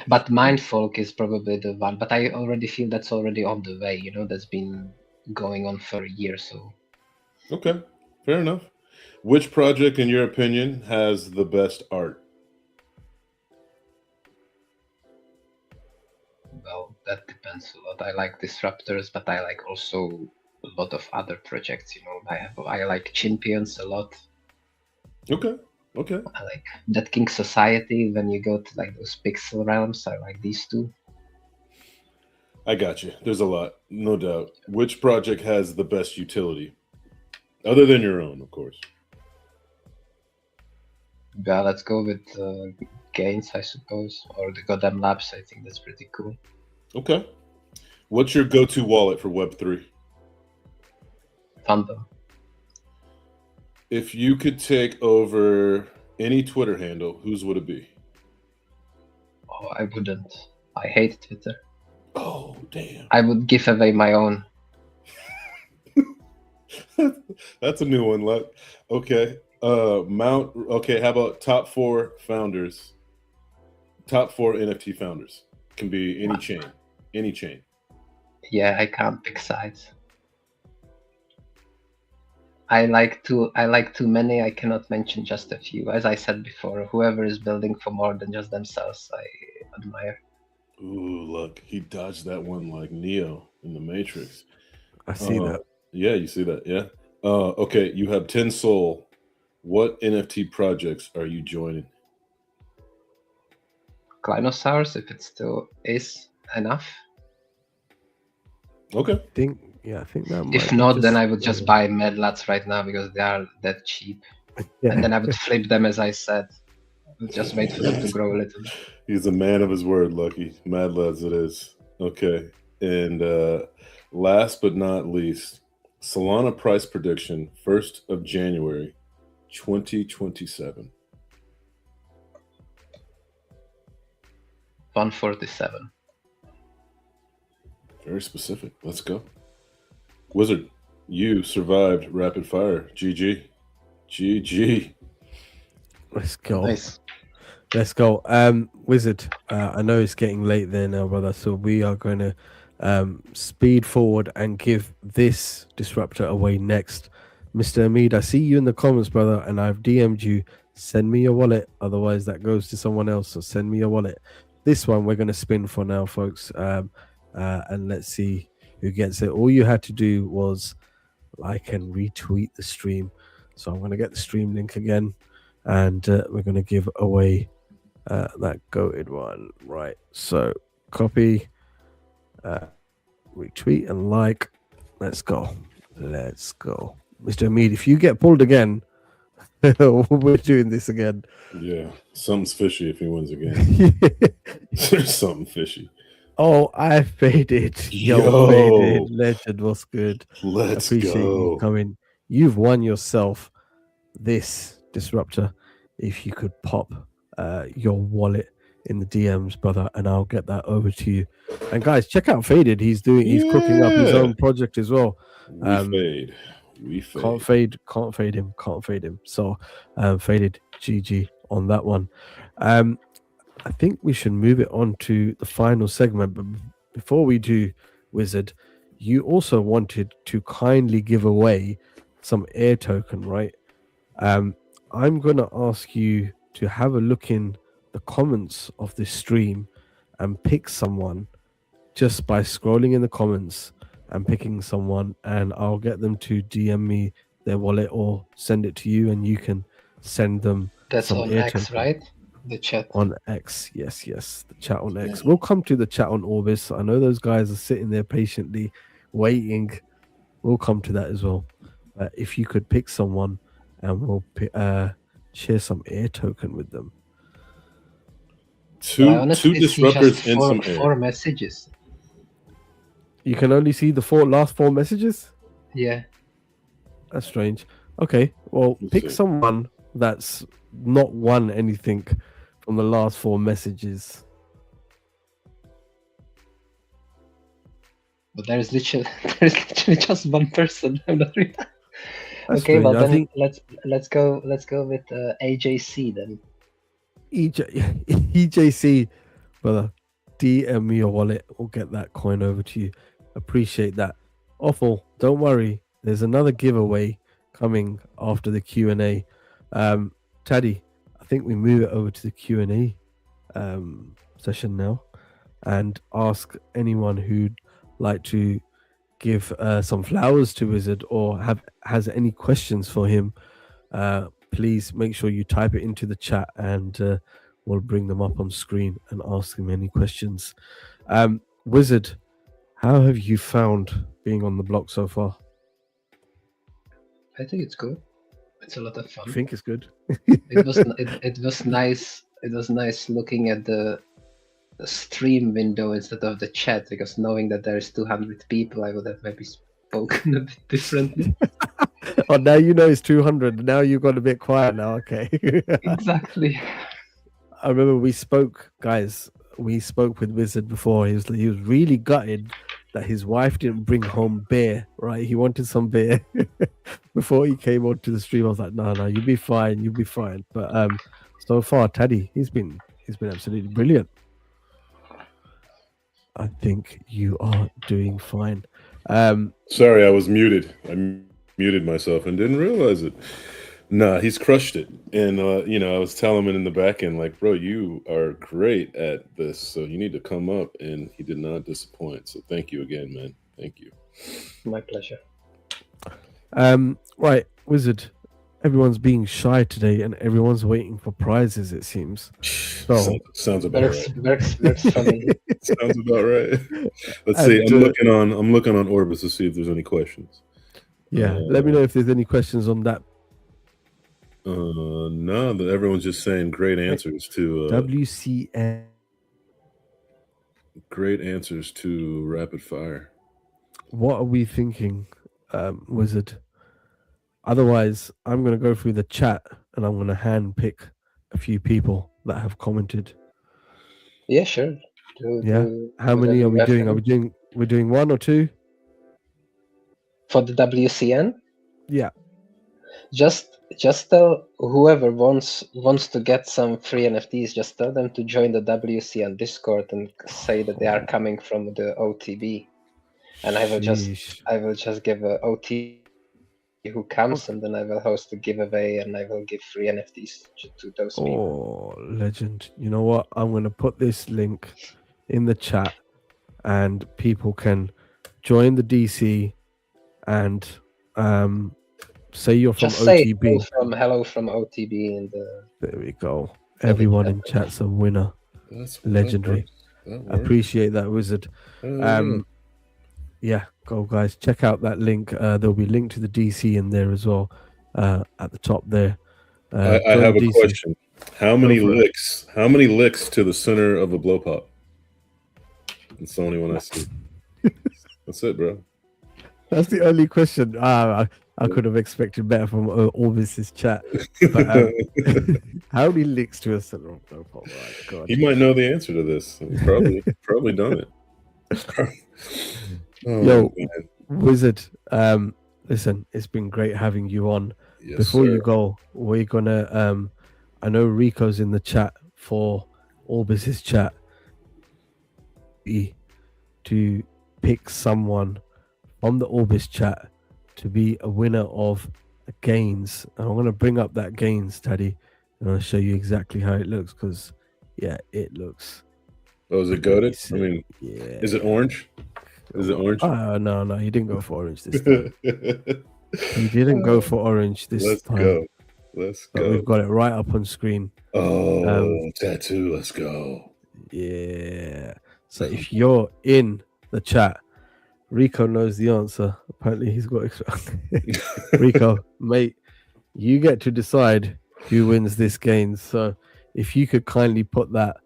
But Mindfolk is probably the one. But I already feel that's already on the way. You know, that's been going on for a year. So okay, fair enough. Which project, in your opinion, has the best art? well, that depends a lot. I like Disruptors, but I like also a lot of other projects. You know, I like Champions a lot. Okay, okay. I like Dead King Society. When you go to like those pixel realms, I like these two. I got you. There's a lot, no doubt. Which project has the best utility? Other than your own, of course. Yeah, let's go with Gains, I suppose, or the Goddamn Labs. I think that's pretty cool. Okay. What's your go-to wallet for Web3? Fandom. If you could take over any Twitter handle, whose would it be? Oh, I wouldn't. I hate Twitter. Oh, damn. I would give away my own. That's a new one, Luck. Okay. Okay, how about top 4 founders? Top 4 NFT founders. Can be any chain. Any chain. Yeah, I can't pick sides. I like too many. I cannot mention just a few. As I said before, whoever is building for more than just themselves, I admire. Ooh, look, he dodged that one like Neo in the Matrix. I see that. Yeah, you see that. Yeah. Okay, you have 10 Soul. What NFT projects are you joining? Clinosaurs if it still is enough. Okay. I think that might If be not, just, then I would just buy Medlats right now because they are that cheap. yeah. And then I would flip them as I said. I would just wait for them to grow a little. He's a man of his word, Lucky. Mad Lads it is. Okay. And last but not least, Solana price prediction, 1st of January, 2027. 147. Very specific. Let's go. Wizard, you survived rapid fire. GG. GG. Let's go. Nice. Let's go. Wizard, I know it's getting late there now, brother. So we are going to speed forward and give this disruptor away next. Mr. Hamid, I see you in the comments, brother, and I've DM'd you. Send me your wallet. Otherwise, that goes to someone else. So send me your wallet. This one we're going to spin for now, folks. And let's see who gets it. All you had to do was like and retweet the stream. So I'm going to get the stream link again, and we're going to give away that goated one. Right. So copy, retweet, and like. Let's go. Let's go. Mr. Hamid, if you get pulled again, we're doing this again. Yeah, something's fishy if he wins again. There's something fishy. Oh, I faded. Yo. Faded. Legend, what's good? Let's Appreciate go. you coming. You've won yourself this disruptor. If you could pop your wallet in the DMs, brother, and I'll get that over to you. And guys, check out Faded. He's cooking up his own project as well. We fade. Can't fade him. So Faded, GG on that one. I think we should move it on to the final segment. But before we do, Wizard, you also wanted to kindly give away some air token, right? I'm going to ask you to have a look in the comments of this stream and pick someone just by scrolling in the comments and picking someone, and I'll get them to DM me their wallet or send it to you, and you can send them. That's some on air X, token. right? The chat. On X, yes, the chat on X. We'll come to the chat on Orbis. I know those guys are sitting there patiently waiting. We'll come to that as well. If you could pick someone, and we'll share some air token with them. Two disruptors and some air. 4 messages. You can only see the last four messages? Yeah. That's strange. Okay, well, Let's pick see. someone that's not won anything from the last 4 messages. But there's literally just one person. I'm not really... That's okay, strange. well I then think let's go with AJC then. EJC, brother, DM me your wallet. We'll get that coin over to you. Appreciate that. Awful. Don't worry. There's another giveaway coming after the Q&A. Taddy, I think we move it over to the Q&A session now and ask anyone who'd like to give some flowers to Wizard or has any questions for him. Please make sure you type it into the chat, and we'll bring them up on screen and ask him any questions. Wizard, how have you found being on the block so far? I think it's good. It's a lot of fun. I think it's good. It was nice. It was nice looking at the stream window instead of the chat, because knowing that there's 200 people, I would have maybe spoken a bit differently. Oh, now you know it's 200. Now you've got a bit quiet now. Okay. Exactly. I remember we spoke with Wizard before. He was really gutted that his wife didn't bring home beer, right? He wanted some beer before he came onto the stream. I was like, no, you'll be fine. But so far, Taddy, he's been absolutely brilliant. I think you are doing fine. Sorry, I was muted. I muted myself and didn't realize it. Nah, he's crushed it. And, I was telling him in the back end, like, bro, you are great at this, so you need to come up. And he did not disappoint. So thank you again, man. Thank you. My pleasure. Right, Wizard, everyone's being shy today, and everyone's waiting for prizes. It seems. So, Sounds about right. Works for me. Sounds about right. Let's see. and I'm looking on Orbis to see if there's any questions. yeah, let me know if there's any questions on that. No, everyone's just saying great answers to WCN. rapid fire. What are we thinking, Wizard? Otherwise, I'm going to go through the chat and I'm going to hand pick a few people that have commented. Yeah, sure. Yeah. How many are we doing? We're doing one or two? For the WCN? Yeah. Just tell whoever wants to get some free NFTs, just tell them to join the WCN Discord and say that they are coming from the OTB. And I will just give a OT who comes, and then I will host a giveaway and I will give free NFTs to those people. Oh, legend. You know what? I'm going to put this link in the chat and people can join the DC and say you're from Just say OTB. hello from OTB and There we go. Everyone in chat's a winner. That's legendary. That works. Appreciate that, Wizard. Yeah, go guys, check out that link. There'll be a link to the DC in there as well, at the top there. I have a question. How many licks? How many licks to the center of a blow pop? That's the only one I see. That's it, bro. That's the only question. I could have expected better from Orbis's chat. But, how many licks to a center of blow pop? Oh, God. He might know the answer to this. He's probably done it. Yo, man. Wizard, listen, it's been great having you on. Yes, Before sir. you go, we're gonna I know Rico's in the chat for Orbis's chat to pick someone on the Orbis chat to be a winner of gains. And I'm gonna bring up that gains, Taddy, and I'll show you exactly how it looks, because yeah, it looks. Oh, is it goated? I mean, yeah. Is it orange? Is it orange? No, he didn't go for orange this time. He didn't go for orange this time. Let's but go. We've got it right up on screen. Oh, tattoo. Let's go. Yeah. So if you're in the chat, Rico knows the answer. Apparently, he's got Rico, mate. You get to decide who wins this game. So if you could kindly put that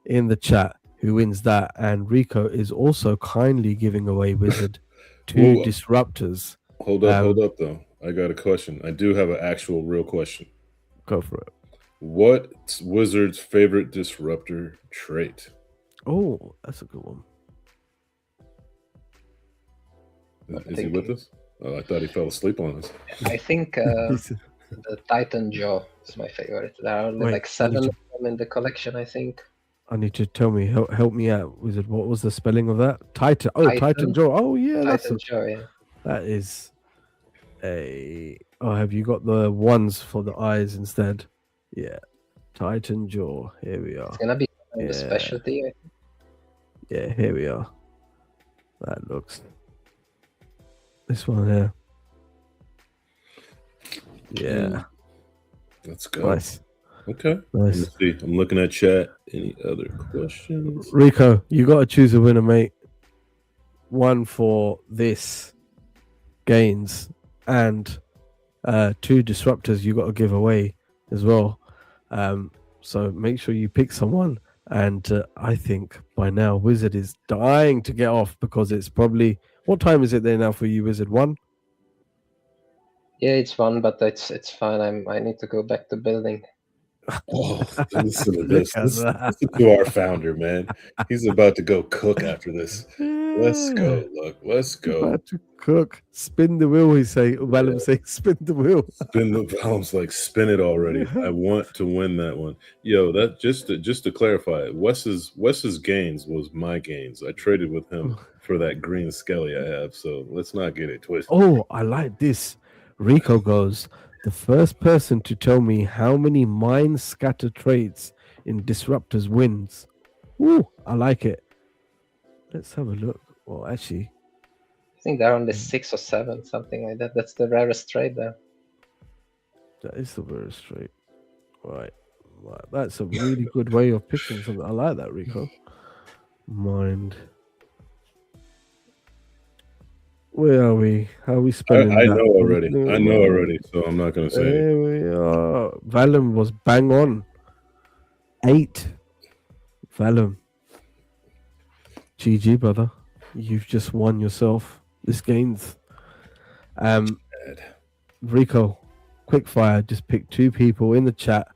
in the chat, who wins that? And Rico is also kindly giving away Wizard 2 disruptors. Hold up, though. I got a question. I do have an actual real question. Go for it. What's Wizard's favorite disruptor trait? Oh, that's a good one. Is he with us? Oh, I thought he fell asleep on us. I think the Titan Jaw is my favorite. There are only like 7 of them in the collection, I think. I need to tell me, help me out, Wizard. What was the spelling of that? Titan. Oh, Titan Jaw. Oh, yeah. Titan Jaw, yeah. That is a... Oh, have you got the ones for the eyes instead? Yeah. Titan Jaw. Here we are. It's going to be the specialty, I think. Yeah, here we are. That looks... This one here. Yeah. Let's go. Nice. Okay. Nice. Let's see. I'm looking at chat. Any other questions? Rico, you got to choose a winner, mate. One for this gains and 2 disruptors you got to give away as well. So make sure you pick someone. And I think by now Wizard is dying to get off, because it's probably... What time is it there now for you, Wizard? 1? Yeah, it's 1, but it's fine. I need to go back to building. Oh, listen to this. Listen to our founder, man. He's about to go cook after this. Let's go, look. Let's go. About to cook. Spin the wheel, he's saying. Valum saying, spin the wheel. Valum's like, spin it already. I want to win that one. Yo, that just to clarify, Wes's gains was my gains. I traded with him for that green skelly I have. So let's not get it twisted. Oh, I like this. Rico goes, the first person to tell me how many mind scatter trades in disruptors wins. Ooh, I like it. Let's have a look. Well, actually, I think there are only 6 or 7, something like that. That's the rarest trade there. That is the very straight. Right. That's a really good way of picking something. I like that, Rico. Mind. Where are we? How are we spelling I that? know already. I know already, so I'm not going to say it. There we are. Valum was bang on. 8. Valum. GG, brother. You've just won yourself this games. Rico, quick fire. Just pick 2 people in the chat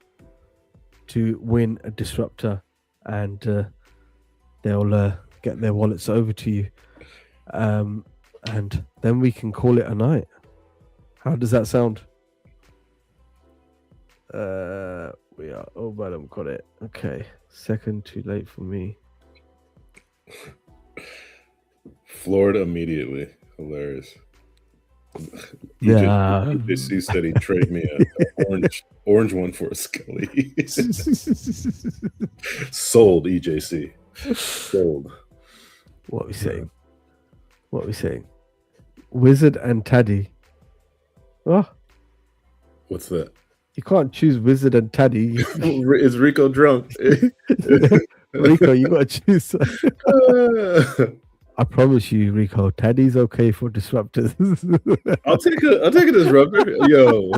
to win a disruptor, and they'll get their wallets over to you. And then we can call it a night. How does that sound? We are. Oh, madam, got it. Okay. Second, too late for me. Florida immediately. Hilarious. Yeah. EJC said he'd trade me an orange one for a Scully. Sold, EJC. Sold. What are we saying? What are we saying? Wizard and Taddy. Oh, What's that? you can't choose Wizard and Taddy. Is Rico drunk? Rico, you gotta choose. I promise you, Rico, Taddy's okay for disruptors. I'll take a disruptor. Yo,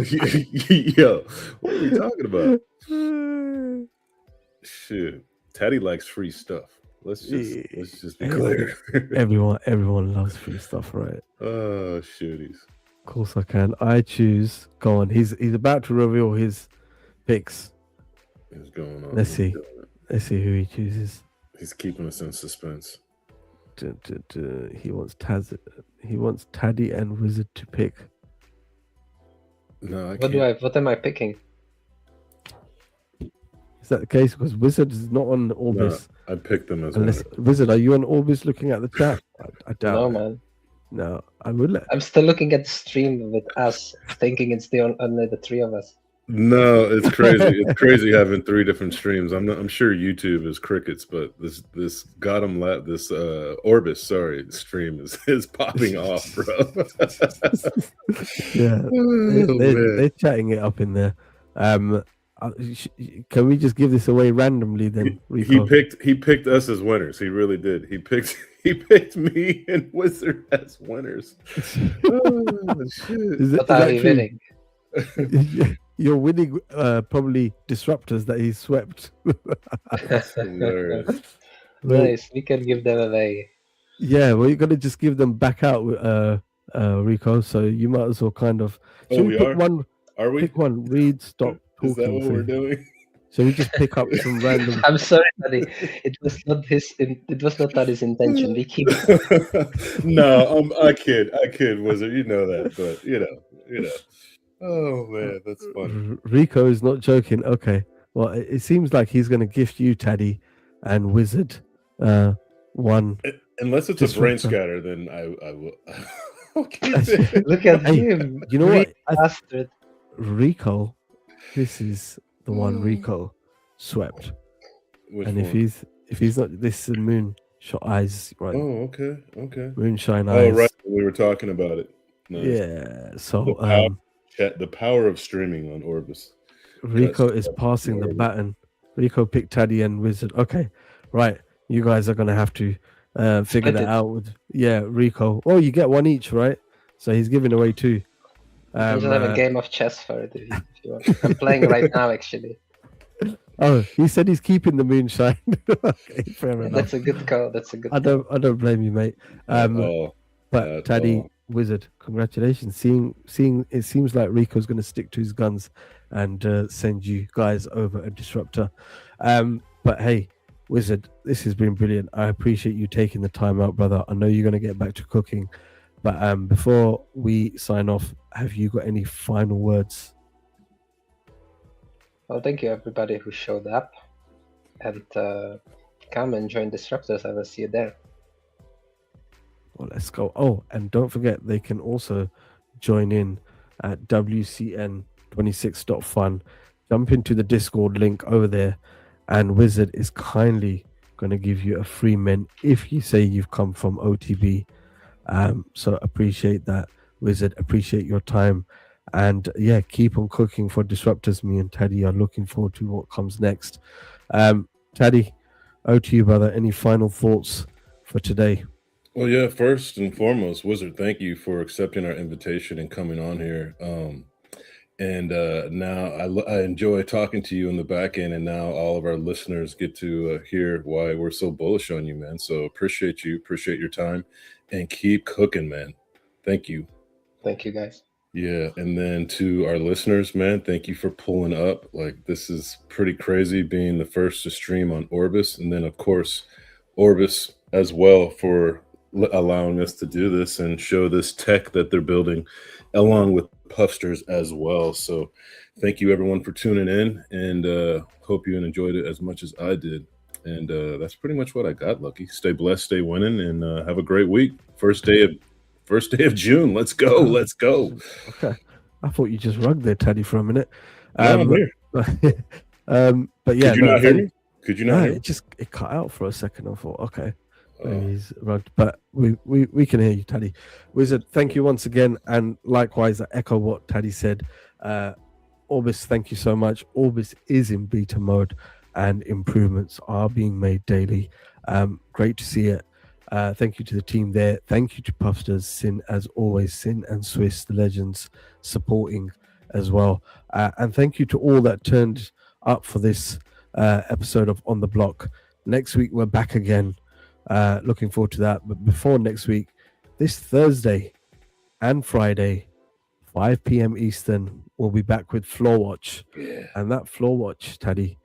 what are we talking about? Shit, Taddy likes free stuff. Let's just be clear. Everyone loves free stuff, right? Oh, shooties. Of course I can. I choose. Go on. He's about to reveal his picks. What's going on? Let's see. Let's see who he chooses. He's keeping us in suspense. He wants Taddy and Wizard to pick. No, I can't. What am I picking? Is that the case? Because Wizard is not on Orbis. No, I picked them as Unless Wizard, are you on Orbis looking at the chat? I doubt. No, it. man. No, I would let. I'm still looking at the stream with us, thinking it's only the 3 of us. No, it's crazy. It's crazy having 3 different streams. I'm sure YouTube is crickets, but this Orbis, stream is popping off, bro. Yeah, they're chatting it up in there. Can we just give this away randomly then? Rico? He picked us as winners. He really did. He picked me and Wizard as winners. Oh, shit. What are we winning? You're winning probably disruptors that he swept. That's hilarious. Nice, we can give them away. Yeah, well, you're gonna just give them back out, Rico. So you might as well kind of. Oh, we are. Are we? Pick one. Read. Stop talking. Is that what we're doing? So we just pick up some random. I'm sorry, Taddy. It was not Taddy's intention. We keep. No, I kid, Wizard. You know that, but you know. Oh man, that's funny. Rico is not joking. Okay, well, it seems like he's going to gift you, Taddy, and Wizard, one. Unless it's a brain scatter, then I will. Look at him. You know what? Bastard. Rico, this is the one Rico swept. Which and one? if he's not, this is Moonshot Eyes, right? Oh, okay. Moonshine Eyes. Oh, right. We were talking about it. Nice. Yeah. So the power of streaming on Orbis. Rico is passing the baton. Rico picked Taddy and Wizard. Okay, right. You guys are gonna have to figure that out. Rico. Oh, you get one each, right? So he's giving away 2. I just have a game of chess for it if you want. I'm playing right now, actually. Oh, he said he's keeping the moonshine. Okay, fair enough. That's a good call. I don't blame you, mate. But Taddy, Wizard, congratulations. Seeing it seems like Rico's going to stick to his guns and send you guys over a disruptor. But hey, Wizard, this has been brilliant. I appreciate you taking the time out, brother. I know you're going to get back to cooking, but before we sign off, have you got any final words? Well, thank you everybody who showed up, and come and join Disruptors. I will see you there. Well, let's go. Oh, and don't forget, they can also join in at WCN26.fun. Jump into the Discord link over there, and Wizard is kindly going to give you a free mint if you say you've come from OTB. So appreciate that, Wizard. Appreciate your time. And yeah, keep on cooking for Disruptors. Me and Teddy are looking forward to what comes next. Teddy, over to you, brother. Any final thoughts for today? Well, yeah, first and foremost, Wizard, thank you for accepting our invitation and coming on here. And now I enjoy talking to you in the back end, and now all of our listeners get to hear why we're so bullish on you, man. So appreciate you, appreciate your time, and keep cooking, man. Thank you. Thank you, guys. Yeah, and then to our listeners, man, thank you for pulling up. Like, this is pretty crazy being the first to stream on Orbis, and then of course Orbis as well for allowing us to do this and show this tech that they're building along with Puffsters as well. So thank you everyone for tuning in, and hope you enjoyed it as much as I did. And that's pretty much what I got, Lucky. Stay blessed, stay winning, and have a great week. First day of June. Let's go. Let's go. Okay. I thought you just rugged there, Teddy, for a minute. No, I'm here. But yeah, Could you not hear me? Could you not hear me? It cut out for a second. I thought, okay, he's rugged, but we can hear you, Teddy. Wizard, thank you once again, and likewise, I echo what Teddy said. Orbis, thank you so much. Orbis is in beta mode, and improvements are being made daily. Great to see it. Thank you to the team there. Thank you to Puffsters, Sin, as always, Sin and Swiss, the legends, supporting as well. And thank you to all that turned up for this episode of On the Block. Next week, we're back again. Looking forward to that. But before next week, this Thursday and Friday, 5 p.m. Eastern, we'll be back with Floor Watch. Yeah. And that Floor Watch, Teddy,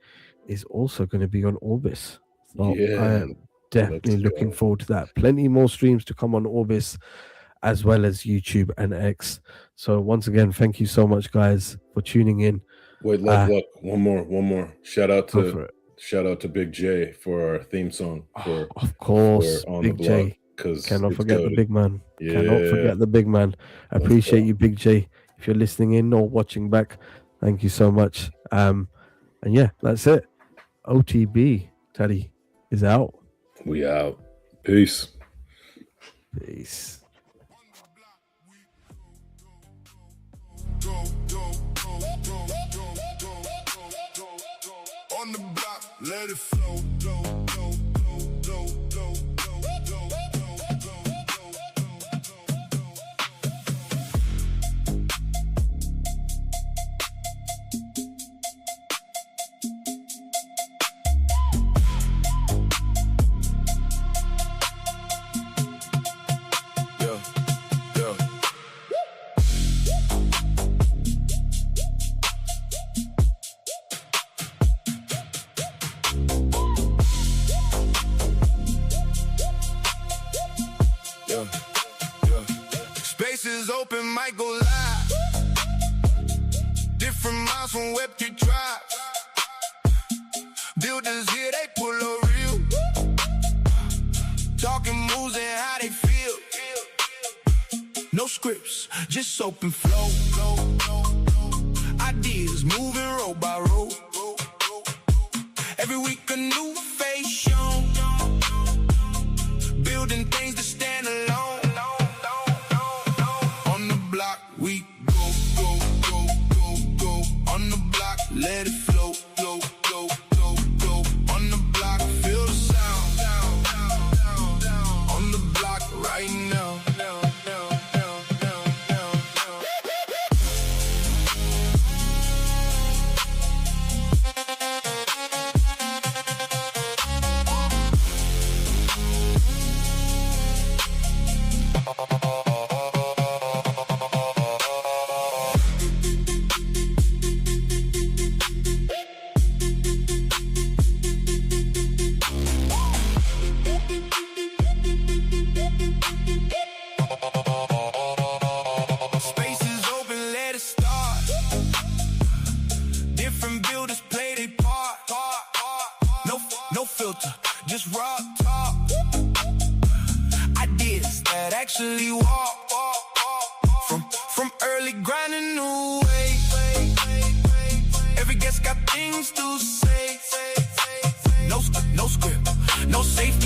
is also going to be on Orbis. So Yeah. I am definitely looking forward to that. Plenty more streams to come on Orbis, as well as YouTube and X. So once again, thank you so much, guys, for tuning in. Wait, look, one more. Shout out to Big J for our theme song. Of course, for On Big the J. Block, 'cause Cannot it's forget goated. the big man. Yeah. Cannot forget the big man. I appreciate you, Big J. If you're listening in or watching back, thank you so much. And yeah, that's it. OTB, Teddy, is out. We out. Peace. Peace. On the block, let it flow. Spaces open, might go live. Different miles from web to drive. Builders here, they pull a real. Talking moves and how they feel. No scripts, just open flow. Ideas moving row by row. Every week a new face shown. Building things to stand alone. On the block, we go. On the block, let it flow. On the block, feel the sound. On the block right now. Just raw talk. Ideas that actually walk. From early grinding new way. Every guest got things to say. No script, no safe